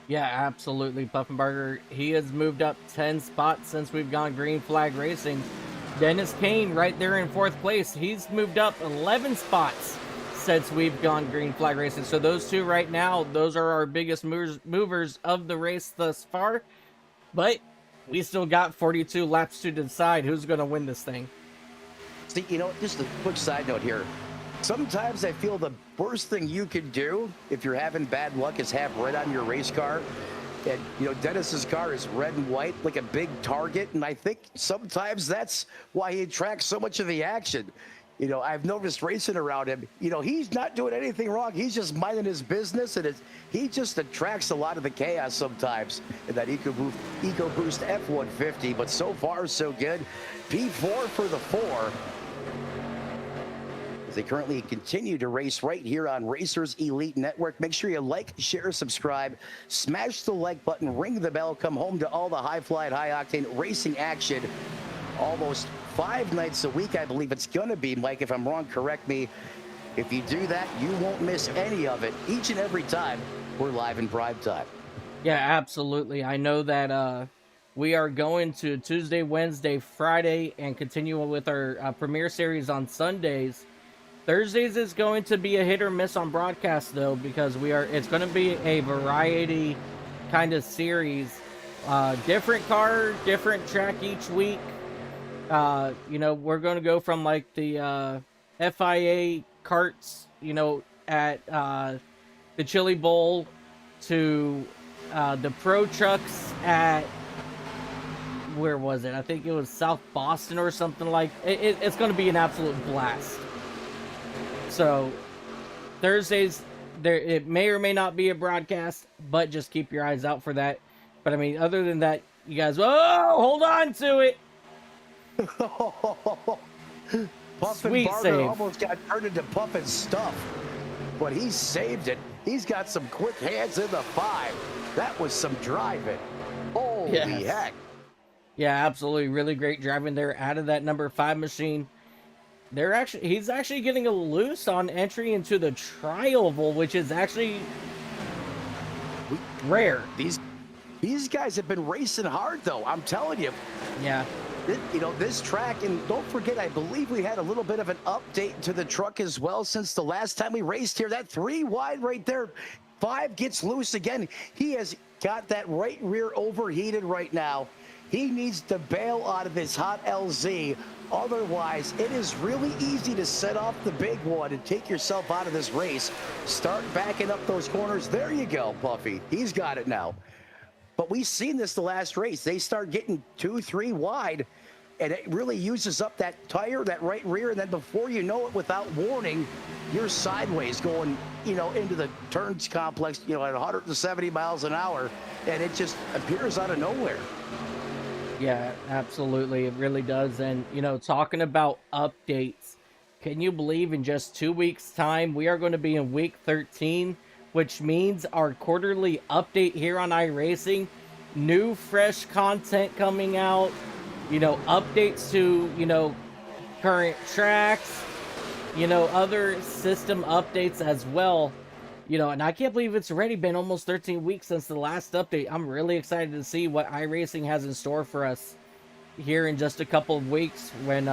Yeah, absolutely. Puffenbarger, he has moved up 10 spots since we've gone green flag racing. Dennis Kane right there in 4th place. He's moved up 11 spots since we've gone green flag racing. So those two right now, those are our biggest movers of the race thus far. But we still got 42 laps to decide who's going to win this thing.
See, you know, just a quick side note here. Sometimes I feel the worst thing you could do if you're having bad luck is have red on your race car. And, you know, Dennis's car is red and white, like a big target. And I think sometimes that's why he attracts so much of the action. You know, I've noticed racing around him, you know, he's not doing anything wrong. He's just minding his business, and he just attracts a lot of the chaos sometimes in that EcoBoost F-150. But so far, so good. P4 for the 4. They currently continue to race right here on Racers Elite Network. Make sure you like, share, subscribe, smash the like button, ring the bell, come home to all the high-flight, high-octane racing action almost 5 nights a week, I believe it's going to be. Mike, if I'm wrong, correct me. If you do that, you won't miss any of it. Each and every time we're live in prime time.
Yeah, absolutely. I know that we are going to Tuesday, Wednesday, Friday, and continuing with our premiere series on Sundays. Thursdays is going to be a hit or miss on broadcast, though, because it's going to be a variety kind of series. Different car, different track each week. You know, we're going to go from like the FIA carts, you know, at the Chili Bowl to the pro trucks at, where was it? I think it was South Boston or something like it's going to be an absolute blast. So Thursdays, it may or may not be a broadcast, but just keep your eyes out for that. But I mean, other than that, you guys, oh, hold on to it.
Sweet save. Almost got turned into Puffin stuff, but he saved it. He's got some quick hands in the 5. That was some driving. Holy heck.
Yeah, absolutely. Really great driving there out of that number 5 machine. He's actually getting a loose on entry into the Trioval, which is actually rare.
These guys have been racing hard, though. I'm telling you.
Yeah.
You know, this track, and don't forget, I believe we had a little bit of an update to the truck as well since the last time we raced here. That 3 wide right there, 5 gets loose again. He has got that right rear overheated right now. He needs to bail out of this hot LZ. Otherwise, it is really easy to set off the big one and take yourself out of this race. Start backing up those corners. There you go, Puffy. He's got it now. But we've seen this the last race. They start getting 2, 3 wide, and it really uses up that tire, that right rear, and then before you know it, without warning, you're sideways going, you know, into the turns complex, you know, at 170 miles an hour, and it just appears out of nowhere.
Yeah, absolutely. It really does. And, you know, talking about updates, can you believe in just 2 weeks' time, we are going to be in week 13, which means our quarterly update here on iRacing, new fresh content coming out, you know, updates to, you know, current tracks, you know, other system updates as well. You know, and I can't believe it's already been almost 13 weeks since the last update. I'm really excited to see what iRacing has in store for us here in just a couple of weeks when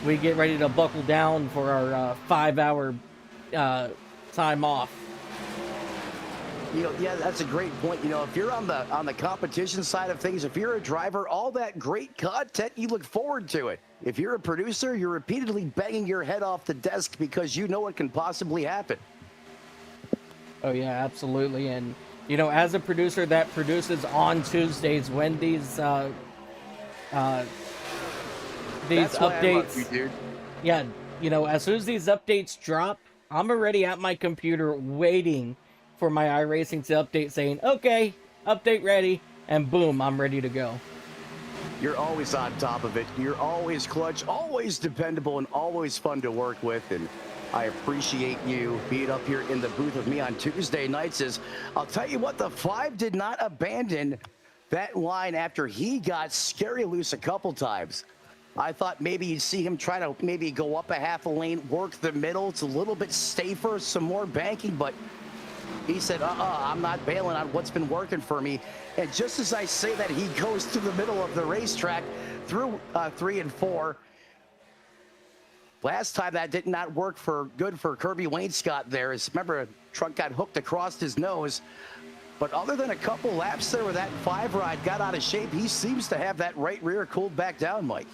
we get ready to buckle down for our 5-hour time off.
You know, yeah, that's a great point. You know, if you're on the competition side of things, if you're a driver, all that great content, you look forward to it. If you're a producer, you're repeatedly banging your head off the desk because you know what can possibly happen.
Oh, yeah, absolutely. And, you know, as a producer that produces on Tuesdays when these updates, yeah, you know, as soon as these updates drop, I'm already at my computer waiting for my iRacing to update saying, okay, update ready, and boom, I'm ready to go.
You're always on top of it. You're always clutch, always dependable, and always fun to work with. And I appreciate you being up here in the booth with me on Tuesday nights. I'll tell you what, the 5 did not abandon that line after he got scary loose a couple times. I thought maybe you'd see him try to maybe go up a half a lane, work the middle. It's a little bit safer, some more banking, but he said, I'm not bailing on what's been working for me. And just as I say that, he goes to the middle of the racetrack through 3 and 4. Last time that did not work good for Kirby Wainscott there. Remember, truck got hooked across his nose. But other than a couple laps there where that 5 ride got out of shape, he seems to have that right rear cooled back down, Mike.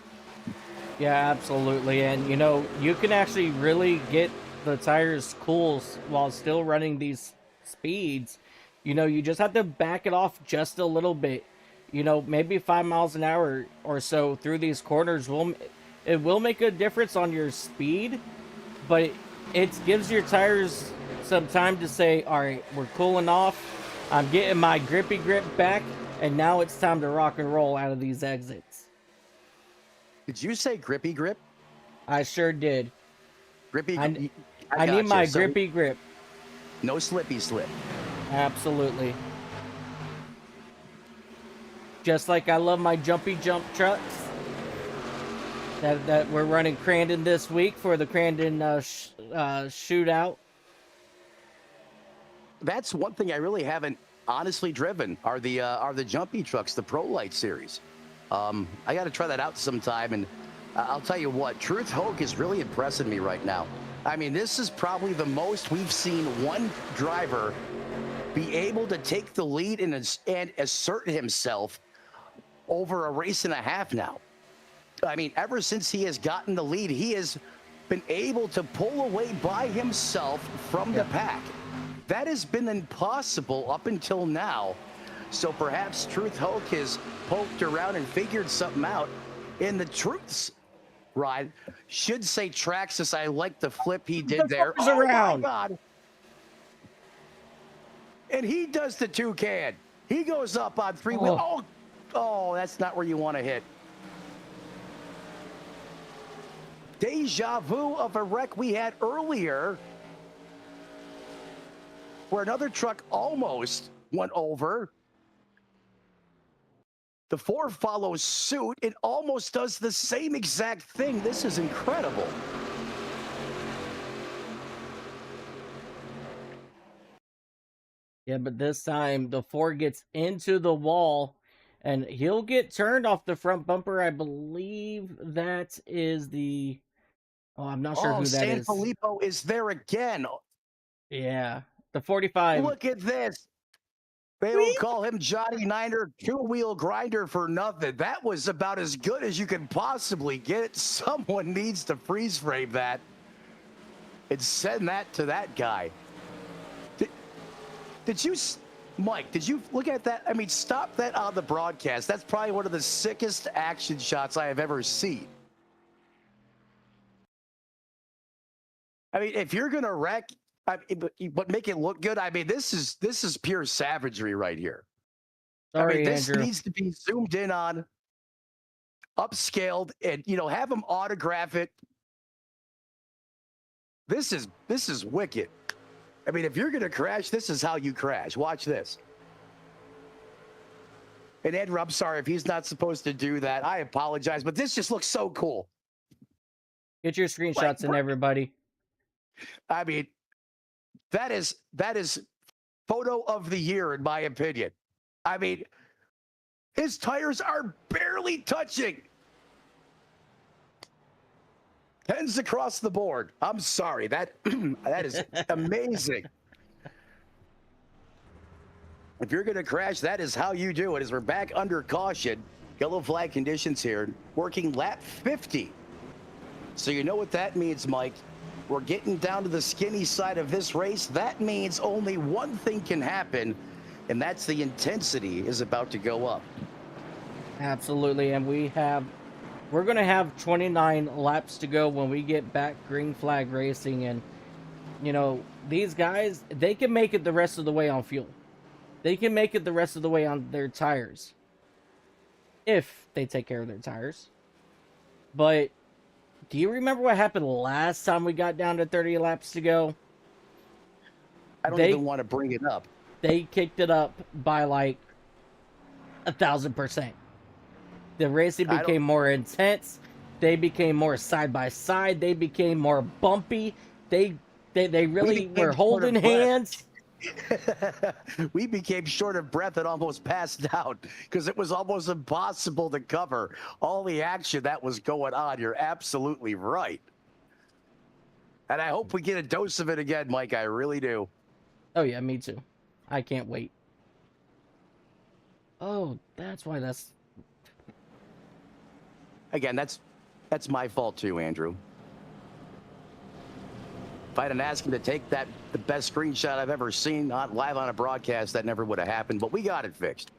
Yeah, absolutely. And, you know, you can actually really get the tires cool while still running these speeds. You know, you just have to back it off just a little bit. You know, maybe 5 miles an hour or so through these corners it will make a difference on your speed, but it gives your tires some time to say, all right, we're cooling off. I'm getting my grippy grip back, and now it's time to rock and roll out of these exits.
Did you say grippy grip?
I sure did.
Grippy.
I need my grippy grip.
No slippy slip.
Absolutely. Just like I love my jumpy jump trucks that we're running Crandon this week for the Crandon shootout.
That's one thing I really haven't honestly driven are the jumpy trucks, the Pro Light series. I got to try that out sometime, and I'll tell you what, Truth Hoke is really impressing me right now. I mean, this is probably the most we've seen one driver be able to take the lead and assert himself over a race and a half now. I mean, ever since he has gotten the lead, he has been able to pull away by himself from the pack. That has been impossible up until now. So perhaps Truth Hoke has poked around and figured something out. In the Truth's ride, should say Traxxas, I like the flip he did there.
Oh my
God. And he does the toucan. He goes up on 3 wheel. Oh, that's not where you want to hit. Deja vu of a wreck we had earlier where another truck almost went over. The 4 follows suit. It almost does the same exact thing. This is incredible.
Yeah, but this time the 4 gets into the wall and he'll get turned off the front bumper. I believe that is the... Oh, I'm not sure who that is.
Sanfilippo is there again.
Yeah, the 45.
Look at this. They don't call him Johnny Niner two-wheel grinder for nothing. That was about as good as you could possibly get. Someone needs to freeze frame that and send that to that guy. Did you, Mike, did you look at that? I mean, stop that on the broadcast. That's probably one of the sickest action shots I have ever seen. I mean, if you're going to wreck, but make it look good, I mean, this is pure savagery right here.
Sorry,
I mean, this
Andrew.
needs to be zoomed in on, upscaled, and, you know, have them autograph it. This is wicked. I mean, if you're going to crash, this is how you crash. Watch this. And Andrew, I'm sorry if he's not supposed to do that. I apologize, but this just looks so cool.
Get your screenshots in, everybody.
I mean, that is photo of the year, in my opinion. I mean, his tires are barely touching. Tens across the board. I'm sorry. That is amazing. If you're going to crash, that is how you do it. As we're back under caution, yellow flag conditions here, working lap 50. So you know what that means, Mike. We're getting down to the skinny side of this race. That means only one thing can happen, and that's the intensity is about to go up.
Absolutely, and we're going to have 29 laps to go when we get back green flag racing, and you know, these guys, they can make it the rest of the way on fuel. They can make it the rest of the way on their tires. if they take care of their tires. But do you remember what happened last time we got down to 30 laps to go?
I don't even want to bring it up.
They kicked it up by like 1,000%. The racing became more intense. They became more side by side. They became more bumpy. They really were holding hands.
We became short of breath and almost passed out because it was almost impossible to cover all the action that was going on. You're absolutely right. And I hope we get a dose of it again, Mike. I really do.
Oh, yeah, me too. I can't wait. Oh, that's why that's...
Again, that's my fault too, Andrew. If I hadn't asked him to take the best screenshot I've ever seen, not live on a broadcast, that never would have happened, but we got it fixed.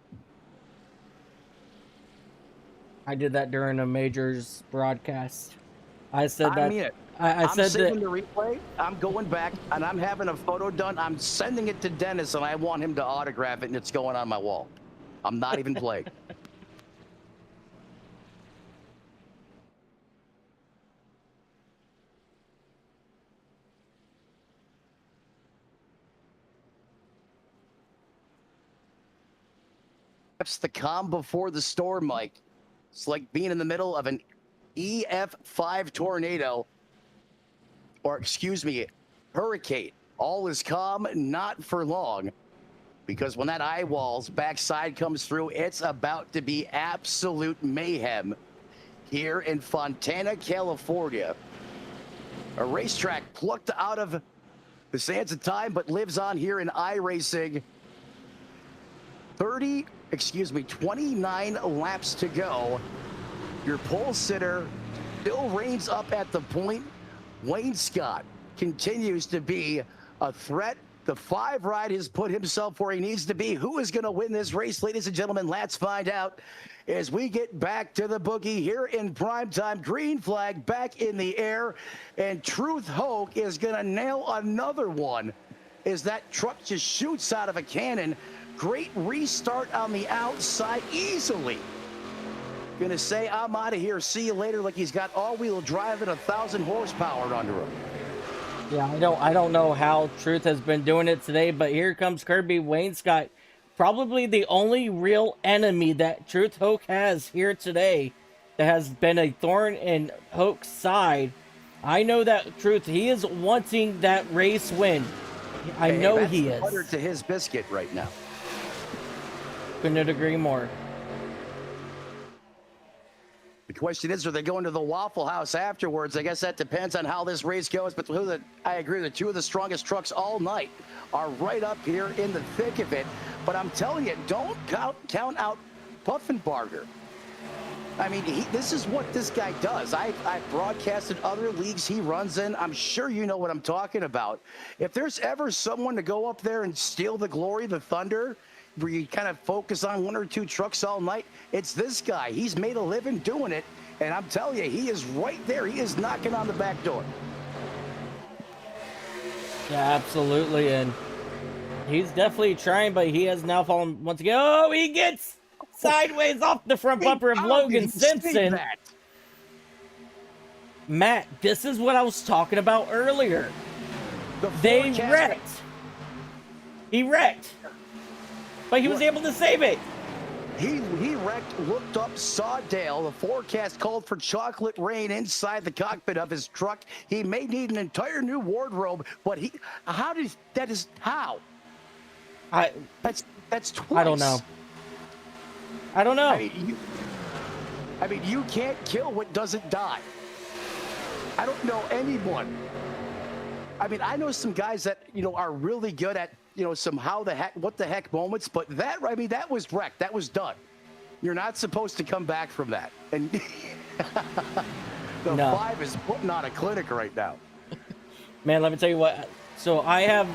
I did that during a majors broadcast. I said that.
I mean it.
I said that.
I'm saving the replay. I'm going back and I'm having a photo done. I'm sending it to Dennis and I want him to autograph it and it's going on my wall. I'm not even playing. That's the calm before the storm, Mike. It's like being in the middle of an EF5 tornado, or excuse me, hurricane. All is calm, not for long, because when that eyewall's backside comes through, it's about to be absolute mayhem here in Fontana, California. A racetrack plucked out of the sands of time, but lives on here in iRacing. 29 laps to go. Your pole sitter still reigns up at the point. Wayne Scott continues to be a threat. The 5 ride has put himself where he needs to be. Who is going to win this race, ladies and gentlemen? Let's find out as we get back to the boogie here in primetime. Green flag back in the air, and Truth Hoke is going to nail another one as that truck just shoots out of a cannon. Great restart on the outside easily. Gonna say, I'm out of here. See you later. Like he's got all-wheel drive and 1,000 horsepower under him.
Yeah, I don't know how Truth has been doing it today, but here comes Kirby Wayne Scott. Probably the only real enemy that Truth Hoke has here today that has been a thorn in Hoke's side. I know that Truth, he is wanting that race win. I know he is.
Butter to his biscuit right now.
Couldn't agree more.
The question is, are they going to the Waffle House afterwards? I guess that depends on how this race goes. But I agree, the 2 of the strongest trucks all night are right up here in the thick of it. But I'm telling you, don't count out Puffenbarger. I mean, this is what this guy does. I've broadcasted other leagues he runs in. I'm sure you know what I'm talking about. If there's ever someone to go up there and steal the glory, the thunder, where you kind of focus on 1 or 2 trucks all night, it's this guy. He's made a living doing it, and I'm telling you, he is right there. He is knocking on the back door.
Yeah, absolutely, and he's definitely trying, but he has now fallen once again. Oh, he gets sideways off the front bumper of Logan Simpson. Matt, this is what I was talking about earlier. They wrecked. He wrecked. But he was able to save it.
He wrecked, looked up, saw Dale. The forecast called for chocolate rain inside the cockpit of his truck. He may need an entire new wardrobe, but that's twice.
I don't know.
I mean, you can't kill what doesn't die. I don't know anyone. I mean, I know some guys that, are really good at, some what the heck moments, but that was wrecked. That was done. You're not supposed to come back from that. And the 5 is putting on a clinic right now.
Man, let me tell you what. So I have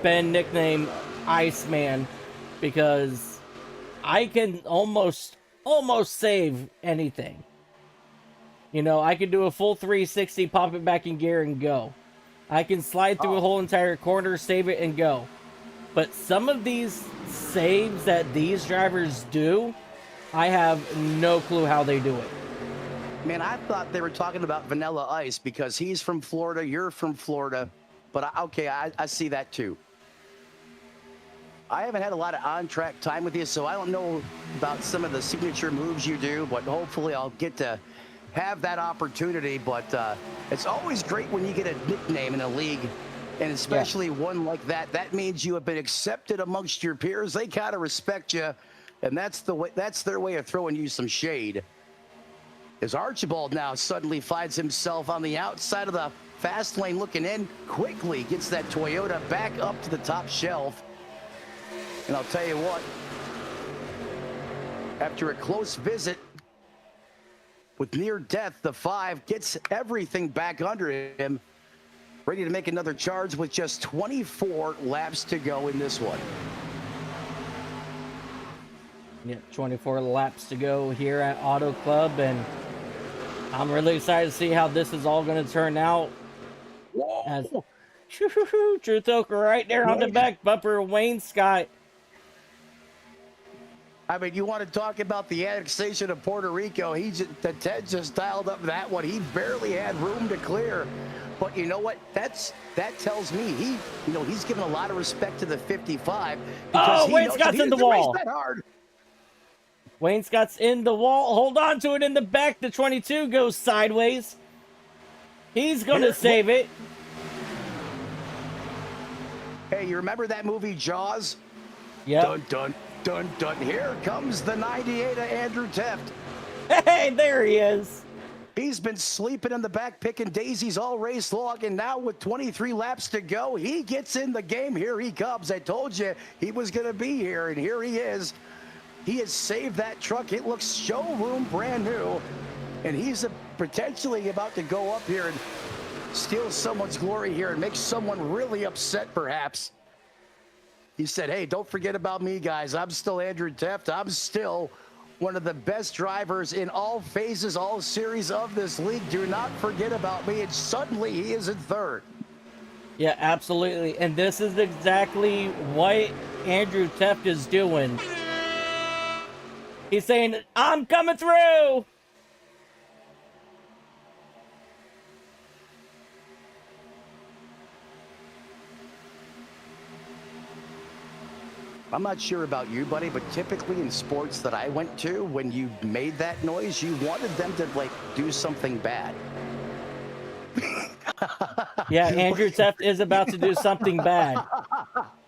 been nicknamed Iceman because I can almost save anything. I can do a full 360, pop it back in gear and go. I can slide through a whole entire corner, save it, and go. But some of these saves that these drivers do, I have no clue how they do it.
Man, I thought they were talking about Vanilla Ice because he's from Florida, you're from Florida. But okay, I see that too. I haven't had a lot of on-track time with you, so I don't know about some of the signature moves you do, but hopefully I'll get to have that opportunity. But it's always great when you get a nickname in a league, and especially one like that. That means you have been accepted amongst your peers. They kind of respect you, and that's their way of throwing you some shade. As Archibald now suddenly finds himself on the outside of the fast lane looking in, quickly gets that Toyota back up to the top shelf. And I'll tell you what, after a close visit with near death, the 5 gets everything back under him, ready to make another charge with just 24 laps to go in this one.
Yeah, 24 laps to go here at Auto Club, and I'm really excited to see how this is all going to turn out. As Truth Oak right there on the back bumper, Wayne Scott.
I mean, you want to talk about the annexation of Puerto Rico? The Ted just dialed up that one. He barely had room to clear. But you know what? That tells me he's given a lot of respect to the 55.
Oh, Wayne Scott's in the wall.
That hard.
Wayne Scott's in the wall. Hold on to it in the back. The 22 goes sideways. He's going to save it.
Hey, you remember that movie Jaws?
Yeah.
Dun, dun, dun, dun. Here comes the 98 of Andrew Teft.
Hey, there he is.
He's been sleeping in the back, picking daisies all race long, and now with 23 laps to go, he gets in the game. Here he comes. I told you he was going to be here, and here he is. He has saved that truck. It looks showroom brand new, and he's potentially about to go up here and steal someone's glory here and make someone really upset, perhaps. He said, hey, don't forget about me, guys. I'm still Andrew Teft. I'm still one of the best drivers in all phases, all series of this league. Do not forget about me. And suddenly he is in third.
Yeah, absolutely. And this is exactly what Andrew Teft is doing. He's saying, I'm coming through.
I'm not sure about you, buddy, but typically in sports that I went to, when you made that noise, you wanted them to, like, do something bad.
Yeah, Andrew Teft is about to do something bad.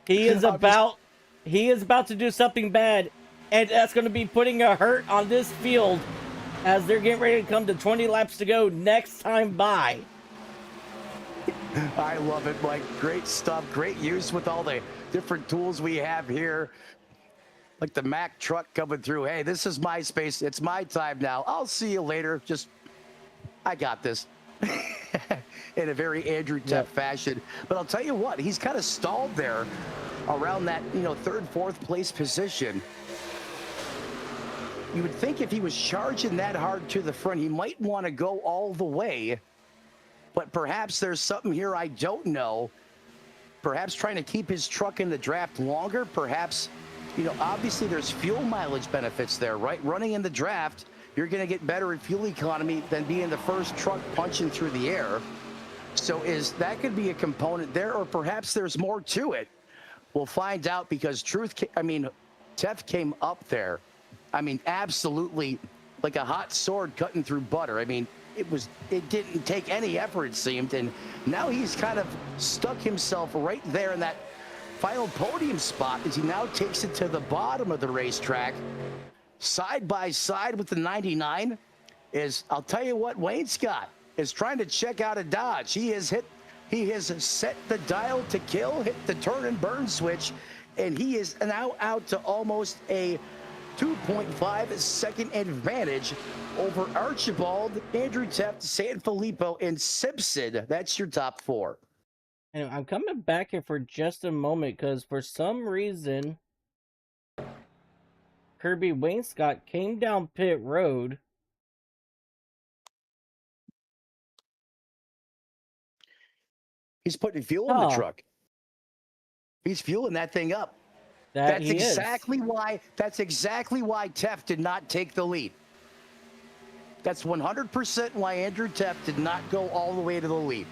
He is about to do something bad, and that's going to be putting a hurt on this field as they're getting ready to come to 20 laps to go next time by.
I love it, Mike. Great stuff. Great use with all the different tools we have here. Like the Mack truck coming through. Hey, this is my space. It's my time now. I'll see you later. I got this. In a very Andrew Teft fashion. But I'll tell you what, he's kind of stalled there around that, third, fourth place position. You would think if he was charging that hard to the front, he might want to go all the way. But perhaps there's something here I don't know. Perhaps trying to keep his truck in the draft longer. Perhaps, obviously there's fuel mileage benefits there, right? Running in the draft, you're going to get better in fuel economy than being the first truck punching through the air. So that could be a component there, or perhaps there's more to it. We'll find out, because Teft came up there. Absolutely like a hot sword cutting through butter. It didn't take any effort, it seemed, and now he's kind of stuck himself right there in that final podium spot as he now takes it to the bottom of the racetrack. Side by side with the 99 I'll tell you what, Wayne Scott is trying to check out a Dodge. He has set the dial to kill, hit the turn and burn switch, and he is now out to almost a 2.5 second advantage over Archibald, Andrew Teft, Sanfilippo, and Simpson. That's your top four.
Anyway, I'm coming back here for just a moment because for some reason, Kirby Wayne Scott came down pit road.
He's putting fuel in the truck. He's fueling that thing up.
That
That's
he is.
exactly why. That's exactly why Teff did not take the lead. That's 100% why Andrew Teff did not go all the way to the lead.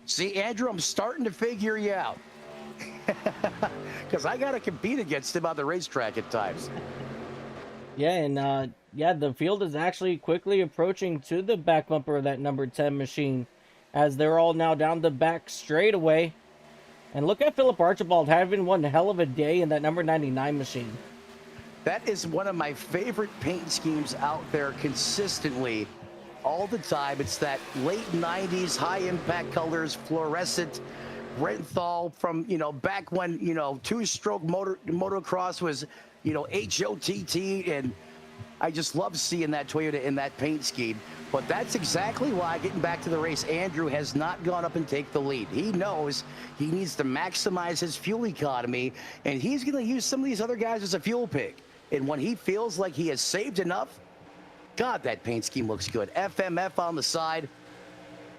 See, Andrew, I'm starting to figure you out. Because I got to compete against him on the racetrack at times.
Yeah, and yeah, the field is actually quickly approaching to the back bumper of that number 10 machine, as they're all now down the back straightaway. And look at Philip Archibald having one hell of a day in that number 99 machine.
That is one of my favorite paint schemes out there consistently, all the time. It's that late 90s high impact colors, fluorescent, Renthal from, back when, two-stroke motocross was, HOTT, and I just love seeing that Toyota in that paint scheme. But that's exactly why, getting back to the race, Andrew has not gone up and take the lead. He knows he needs to maximize his fuel economy, and he's going to use some of these other guys as a fuel pig. And when he feels like he has saved enough, God, that paint scheme looks good. FMF on the side.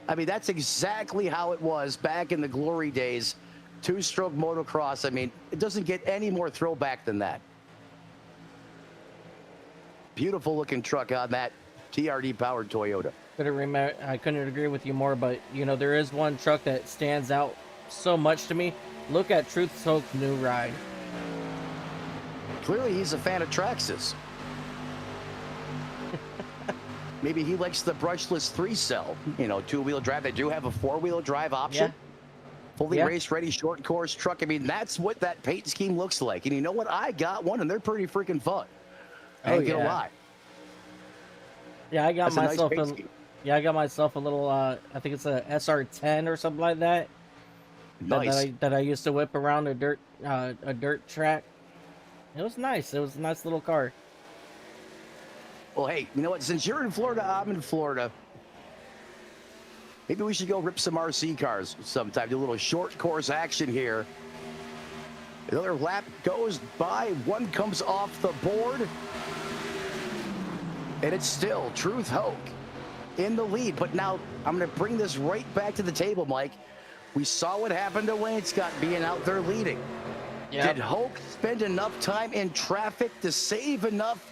I mean, that's exactly how it was back in the glory days. Two-stroke motocross. I mean, it doesn't get any more throwback than that. Beautiful looking truck on that TRD powered Toyota.
I couldn't agree with you more, but there is one truck that stands out so much to me. Look at Truth Hope's new ride.
Clearly, he's a fan of Traxxas. Maybe he likes the brushless 3-cell, two-wheel drive. They do have a 4-wheel drive option. Yeah. Fully race-ready short course truck. I mean, that's what that paint scheme looks like. And you know what? I got one, and they're pretty freaking fun. I ain't gonna lie.
Yeah, I got myself I got myself a little I think it's a SR10 or something like that.
Nice.
That I used to whip around a dirt track. It was nice. It was a nice little car.
Well, hey, you know what? Since you're in Florida, I'm in Florida. Maybe we should go rip some RC cars sometime. Do a little short course action here. Another lap goes by. One comes off the board. And it's still Truth Hoke in the lead. But now I'm going to bring this right back to the table, Mike. We saw what happened to Wayne Scott being out there leading. Yep. Did Hoke spend enough time in traffic to save enough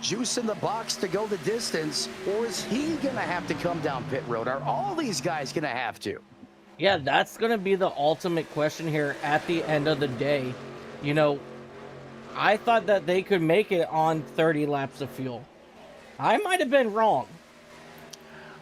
juice in the box to go the distance? Or is he going to have to come down pit road? Are all these guys going to have to?
Yeah, that's going to be the ultimate question here at the end of the day. I thought that they could make it on 30 laps of fuel. I might have been wrong.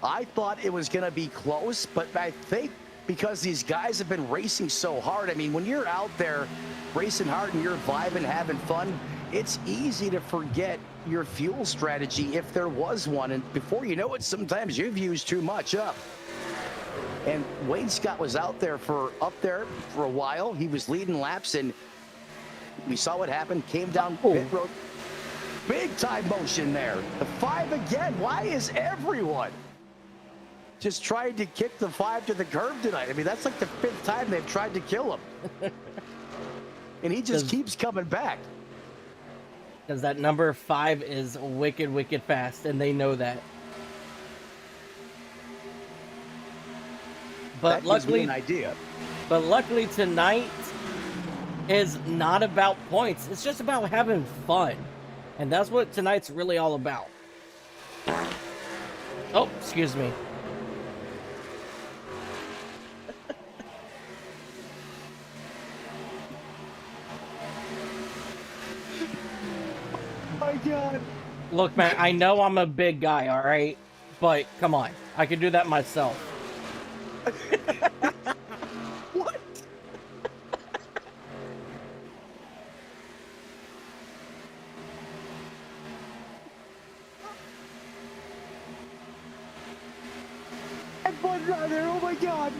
I thought it was going to be close, but I think because these guys have been racing so hard, I mean, when you're out there racing hard and you're vibing, having fun, it's easy to forget your fuel strategy if there was one. And before you know it, sometimes you've used too much up. And Wayne Scott was up there for a while. He was leading laps, and we saw what happened. Came down pit road. Big time motion there. The 5 again. Why is everyone just trying to kick the 5 to the curb tonight? I mean, that's like the 5th time they've tried to kill him. And he just keeps coming back.
Because that number 5 is wicked, wicked fast, and they know that. But
that gives me an idea.
But luckily tonight is not about points. It's just about having fun. And that's what tonight's really all about. Oh, excuse me.
My God.
Look, man, I know I'm a big guy, all right? But come on. I can do that myself.
What? And one right there, oh my God.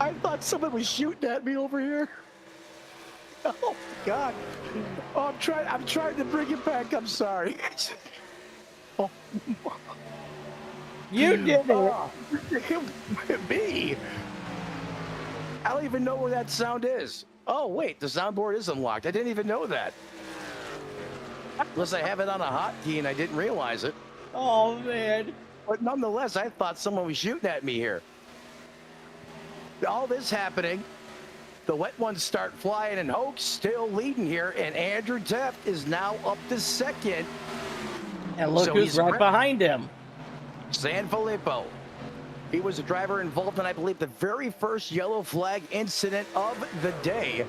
I thought someone was shooting at me over here. Oh my God. Oh, I'm trying to bring it back. I'm sorry. Oh.
You did
it. Me. I don't even know where that sound is. Oh, wait, the soundboard is unlocked. I didn't even know that. Unless I have it on a hotkey and I didn't realize it.
Oh, man.
But nonetheless, I thought someone was shooting at me here. all this happening, the wet ones start flying, and Hoke's still leading here, and Andrew Teft is now up to second.
And look who's right behind him.
Sanfilippo. He was a driver involved in, I believe, the very first yellow flag incident of the day.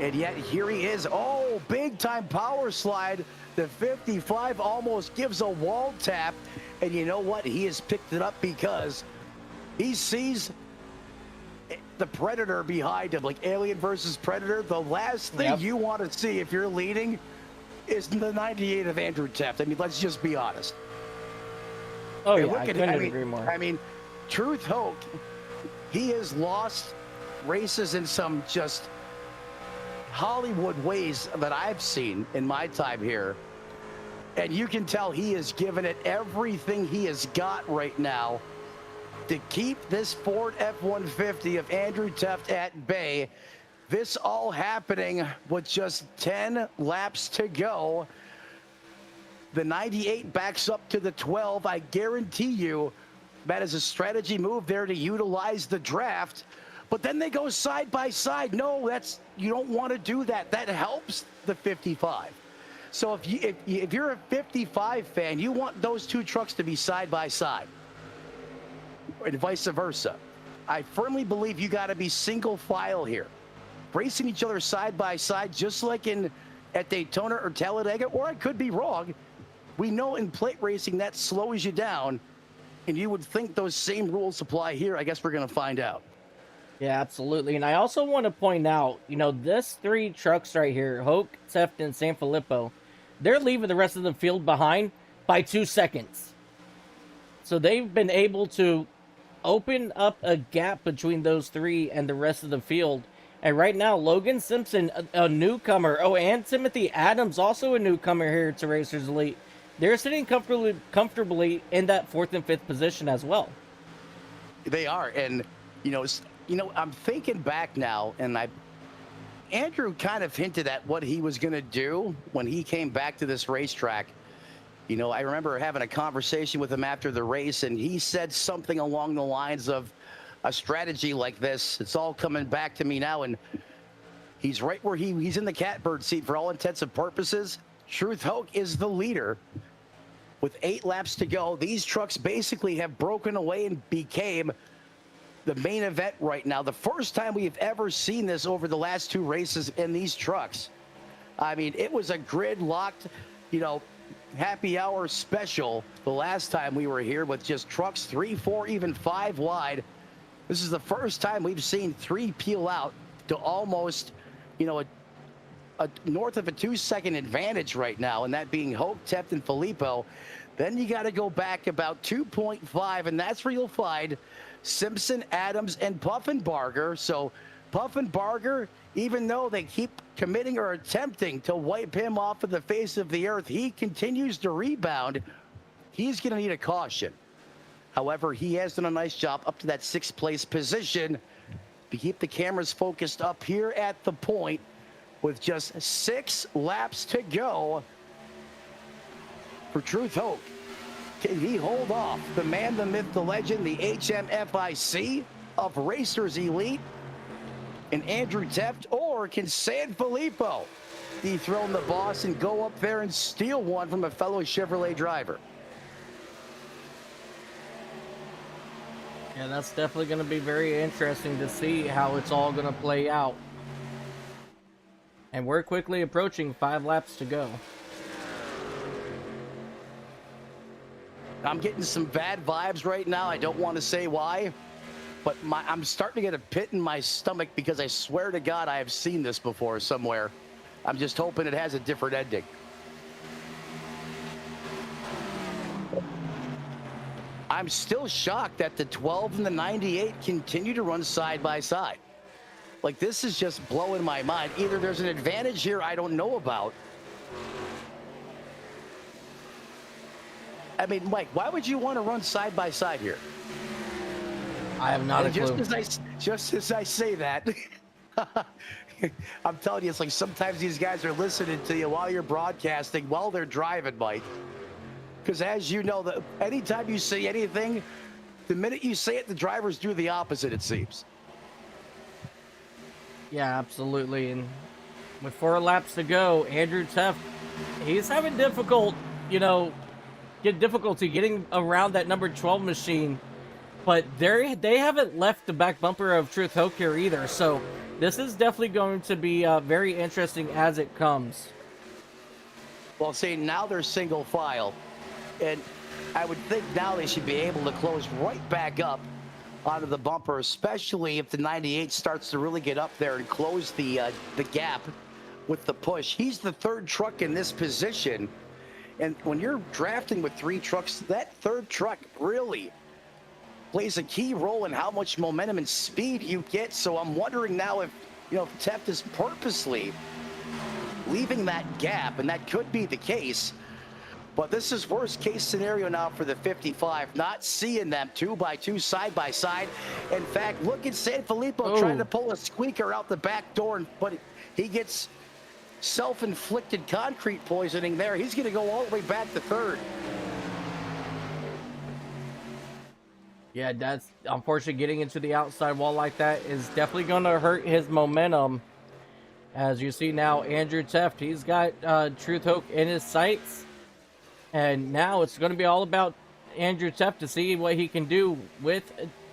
And yet here he is. Oh, big time power slide. The 55 almost gives a wall tap. And you know what? He has picked it up because he sees the Predator behind him, like Alien versus Predator. The last thing you want to see if you're leading is the 98 of Andrew Teft. I mean, let's just be honest.
Oh, yeah, I couldn't agree more.
I mean, Truth Hoke, he has lost races in some just Hollywood ways that I've seen in my time here. And you can tell he has given it everything he has got right now to keep this Ford F-150 of Andrew Teft at bay. This all happening with just 10 laps to go. The 98 backs up to the 12. I guarantee you that is a strategy move there to utilize the draft. But then they go side by side. No, you don't want to do that. That helps the 55. So if you're a 55 fan, you want those two trucks to be side by side, and vice versa. I firmly believe you got to be single file here, racing each other side by side, just like at Daytona or Talladega. Or I could be wrong. We know in plate racing that slows you down, and you would think those same rules apply here. I guess we're going to find out.
Yeah, absolutely. And I also want to point out, this three trucks right here, Hoke, Teft, and Sanfilippo, they're leaving the rest of the field behind by 2 seconds. So they've been able to open up a gap between those three and the rest of the field. And right now, Logan Simpson, a newcomer. Oh, and Timothy Adams, also a newcomer here to Racers Elite. They're sitting comfortably in that 4th and 5th position as well.
They are. And, I'm thinking back now, and Andrew kind of hinted at what he was going to do when he came back to this racetrack. I remember having a conversation with him after the race, and he said something along the lines of a strategy like this. It's all coming back to me now, and he's right where he's in the catbird seat for all intents and purposes. Truth Hoke is the leader with 8 laps to go. These trucks basically have broken away and became the main event right now. The first time we've ever seen this over the last 2 races in these trucks. I mean, it was a grid-locked, happy hour special the last time we were here with just trucks 3, 4, even 5 wide. This is the first time we've seen 3 peel out to almost, a north of a 2-second advantage right now, and that being Hoke, Teft, and Filippo. Then you got to go back about 2.5, and that's where you'll find Simpson, Adams, and Puffenbarger. So Puffenbarger, even though they keep committing or attempting to wipe him off of the face of the earth, he continues to rebound. He's going to need a caution. However, he has done a nice job up to that 6th place position to keep the cameras focused up here at the point with just 6 laps to go for Truth Hoke. Can he hold off the man, the myth, the legend, the HMFIC of Racers Elite and Andrew Teft, or can Sanfilippo dethrone the boss and go up there and steal one from a fellow Chevrolet driver?
Yeah, that's definitely going to be very interesting to see how it's all going to play out. And we're quickly approaching 5 laps to go.
I'm getting some bad vibes right now. I don't want to say why, but I'm starting to get a pit in my stomach because I swear to God I have seen this before somewhere. I'm just hoping it has a different ending. I'm still shocked that the 12 and the 98 continue to run side by side. Like, this is just blowing my mind. Either there's an advantage here I don't know about. I mean, Mike, why would you want to run side by side here?
I have not a clue.
Just as I say that, I'm telling you, it's like sometimes these guys are listening to you while you're broadcasting, while they're driving, Mike. Because as you know, anytime you say anything, the minute you say it, the drivers do the opposite, it seems.
Yeah, absolutely. And with 4 laps to go, Andrew Teff, he's having difficulty getting around that number 12 machine. But they haven't left the back bumper of Truth Hoke here either. So this is definitely going to be very interesting as it comes.
Well, see, now they're single file. And I would think now they should be able to close right back up onto the bumper, especially if the 98 starts to really get up there and close the gap with the push. He's the third truck in this position. And when you're drafting with 3 trucks, that third truck really plays a key role in how much momentum and speed you get. So I'm wondering now if, Teft is purposely leaving that gap, and that could be the case. But this is worst case scenario now for the 55, not seeing them 2 by 2 side by side. In fact, look at Sanfilippo trying to pull a squeaker out the back door, but he gets self-inflicted concrete poisoning there. He's going to go all the way back to third.
Yeah, that's unfortunate. Getting into the outside wall like that is definitely going to hurt his momentum. As you see now, Andrew Teft, he's got Truth Hoke in his sights. And now it's going to be all about Andrew Teft to see what he can do with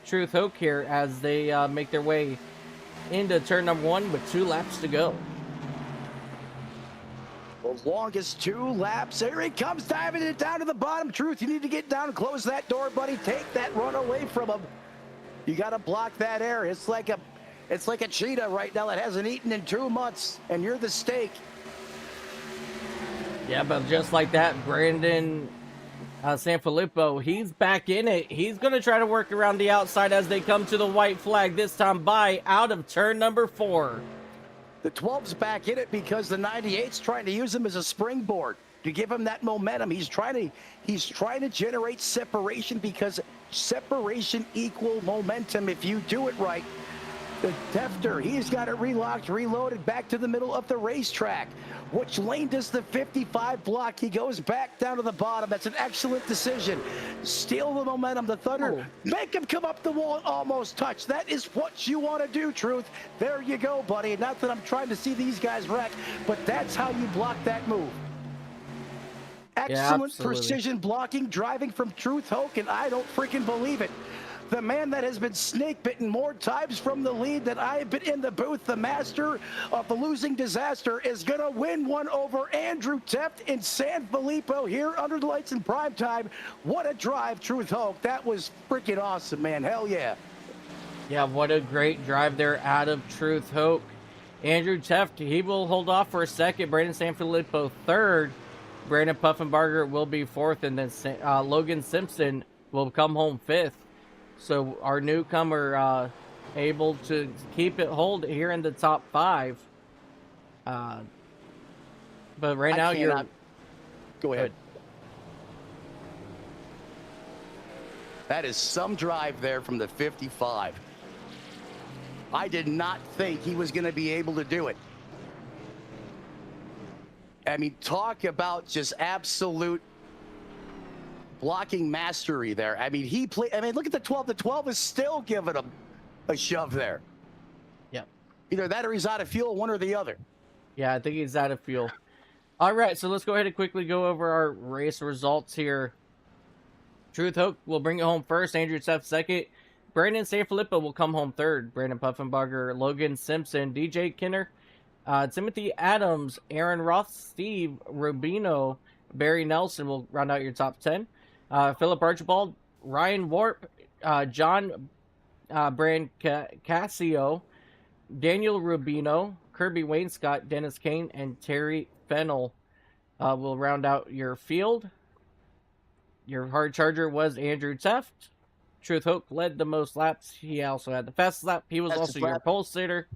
Truth Hoke here as they make their way into turn number 1 with 2 laps to go.
The longest 2 laps. Here he comes, diving it down to the bottom. Truth, you need to get down and close that door, buddy. Take that run away from him. You got to block that air. It's like a cheetah right now that hasn't eaten in 2 months, and you're the steak.
Yeah, but just like that, Brandon Sanfilippo, he's back in it. He's going to try to work around the outside as they come to the white flag, this time by out of turn number 4.
The 12's back in it because the 98's trying to use him as a springboard to give him that momentum. He's trying to generate separation because separation equal momentum if you do it right. The Tefter, he's got it relocked, reloaded back to the middle of the racetrack. Which lane does the 55 block? He goes back down to the bottom. That's an excellent decision. Steal the momentum. The Thunder, make him come up the wall and almost touch. That is what you want to do, Truth. There you go, buddy. Not that I'm trying to see these guys wreck, but that's how you block that move. Excellent precision blocking, driving from Truth Hoke, and I don't freaking believe it. The man that has been snake bitten more times from the lead than I have been in the booth, the master of the losing disaster, is going to win one over Andrew Teft in Sanfilippo here under the lights in prime time. What a drive, Truth Hoke. That was freaking awesome, man. Hell yeah.
Yeah, what a great drive there out of Truth Hoke. Andrew Teft, he will hold off for a second. Brandon Sanfilippo third. Brandon Puffenbarger will be fourth, and then Logan Simpson will come home fifth. So our newcomer able to keep it hold here in the top 5. But right now you're...
Go ahead. That is some drive there from the 55. I did not think he was going to be able to do it. I mean, talk about just absolute blocking mastery there. I mean, look at the 12. The 12 is still giving him a shove there.
Yep.
Either that or he's out of fuel, one or the other.
Yeah, I think he's out of fuel. All right, so let's go ahead and quickly go over our race results here. Truth Hoke will bring it home first. Andrew Teft second. Brandon Sanfilippo will come home third. Brandon Puffenbarger, Logan Simpson, DJ Kinner, Timothy Adams, Aaron Roth, Steve Rubino, Barry Nelson will round out your top 10. Philip Archibald, Ryan Warp, John Brancasio, Daniel Rubino, Kirby Wainscott, Dennis Kane, and Terry Fennell will round out your field. Your hard charger was Andrew Teft. Truth Hoke led the most laps. He also had the fastest lap. He was also your pole sitter.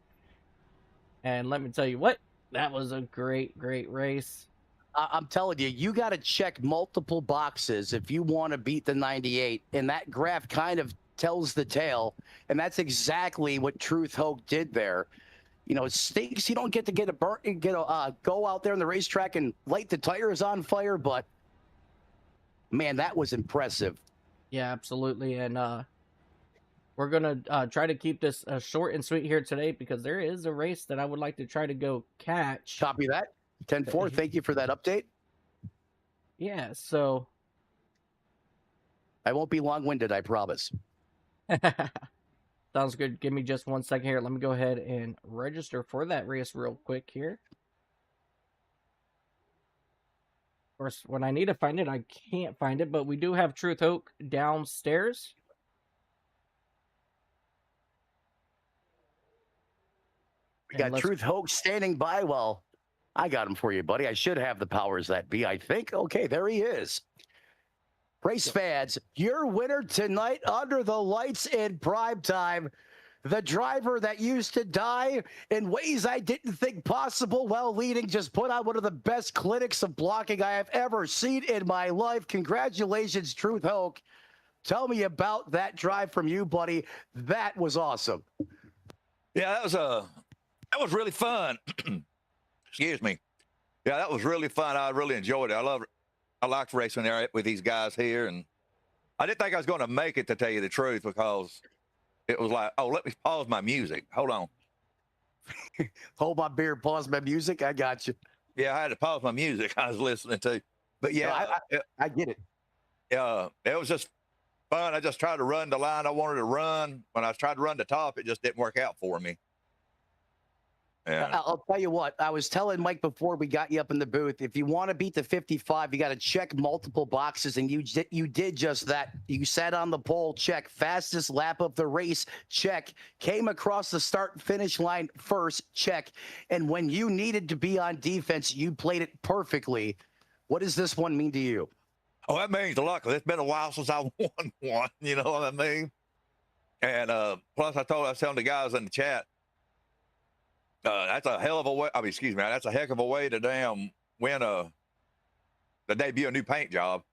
And let me tell you what, that was a great, great race.
I'm telling you, you got to check multiple boxes if you want to beat the 98. And that graph kind of tells the tale. And that's exactly what Truth Hoke did there. You know, it stinks you don't get to go out there on the racetrack and light the tires on fire. But, man, that was impressive.
Yeah, absolutely. And we're gonna try to keep this short and sweet here today because there is a race that I would like to try to go catch.
Copy that. 10-4. Thank you for that update.
Yeah, so
I won't be long-winded, I promise.
sounds good. Give me just 1 second here. Let me go ahead and register for that race real quick here. Of course, when I need to find it, I can't find it, but we do have Truth Oak downstairs.
We got Truth Hoax standing by. Well, I got him for you, buddy. I should have the powers that be, I think. Okay, there he is. Race fans, your winner tonight under the lights in prime time. The driver that used to die in ways I didn't think possible while leading just put on one of the best clinics of blocking I have ever seen in my life. Congratulations, Truth Hoax. Tell me about that drive from you, buddy. That was awesome.
Yeah, that was really fun. Excuse me. Yeah, that was really fun. I really enjoyed it. I liked racing there with these guys here, and I didn't think I was going to make it, to tell you the truth, because it was like, oh, let me pause my music. Hold on.
Hold my beer, pause my music. I got you.
Yeah, I had to pause my music I was listening to. But yeah,
I get it.
It was just fun. I just tried to run the line I wanted to run. When I tried to run the top, it just didn't work out for me. Yeah.
I'll tell you what, I was telling Mike before we got you up in the booth, if you want to beat the 55, you got to check multiple boxes, and you did just that. You sat on the pole, check. Fastest lap of the race, check. Came across the start and finish line first, check. And when you needed to be on defense, you played it perfectly. What does this one mean to you?
Oh, that means a lot, because it's been a while since I won one, you know what I mean? And plus, I was telling the guys in the chat, that's a hell of a way. I mean, excuse me, that's a heck of a way to damn win the debut a new paint job.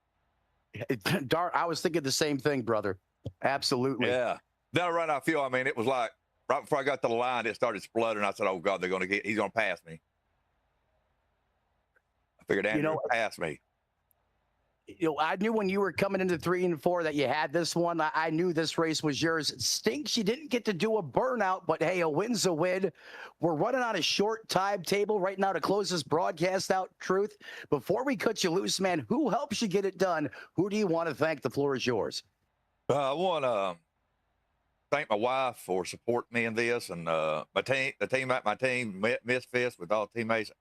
I was thinking the same thing, brother. Absolutely.
Yeah. Then I ran out of fuel. I mean, it was like right before I got to the line, it started spluttering. I said, "Oh God, he's gonna pass me." I figured Andrew would pass me.
I knew when you were coming into 3 and 4 that you had this one. I knew this race was yours. It stinks you didn't get to do a burnout, but hey, a win's a win. We're running on a short timetable right now to close this broadcast out, Truth. Before we cut you loose, man, who helps you get it done? Who do you want to thank? The floor is yours.
I want to thank my wife for supporting me in this, and my team, Misfits, with all teammates.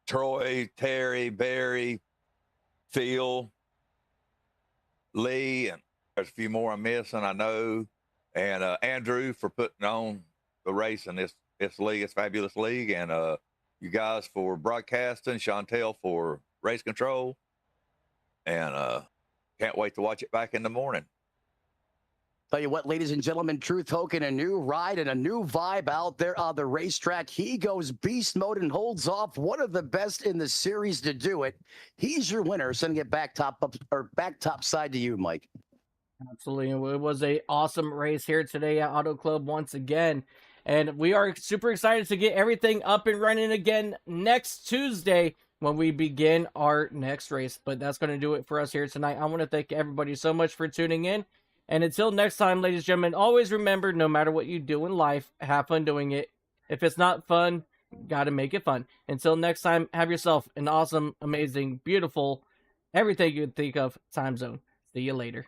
Troy, Terry, Barry, Phil, Lee, and there's a few more I'm missing, I know. And Andrew for putting on the race in this league, this fabulous league. And you guys for broadcasting, Chantel for race control. And can't wait to watch it back in the morning.
Tell you what, ladies and gentlemen, Truth Hogan, a new ride and a new vibe out there on the racetrack. He goes beast mode and holds off one of the best in the series to do it. He's your winner. Sending it back top side to you, Mike.
Absolutely. It was a awesome race here today at Auto Club once again. And we are super excited to get everything up and running again next Tuesday when we begin our next race. But that's going to do it for us here tonight. I want to thank everybody so much for tuning in. And until next time, ladies and gentlemen, always remember, no matter what you do in life, have fun doing it. If it's not fun, gotta make it fun. Until next time, have yourself an awesome, amazing, beautiful, everything you can think of time zone. See you later.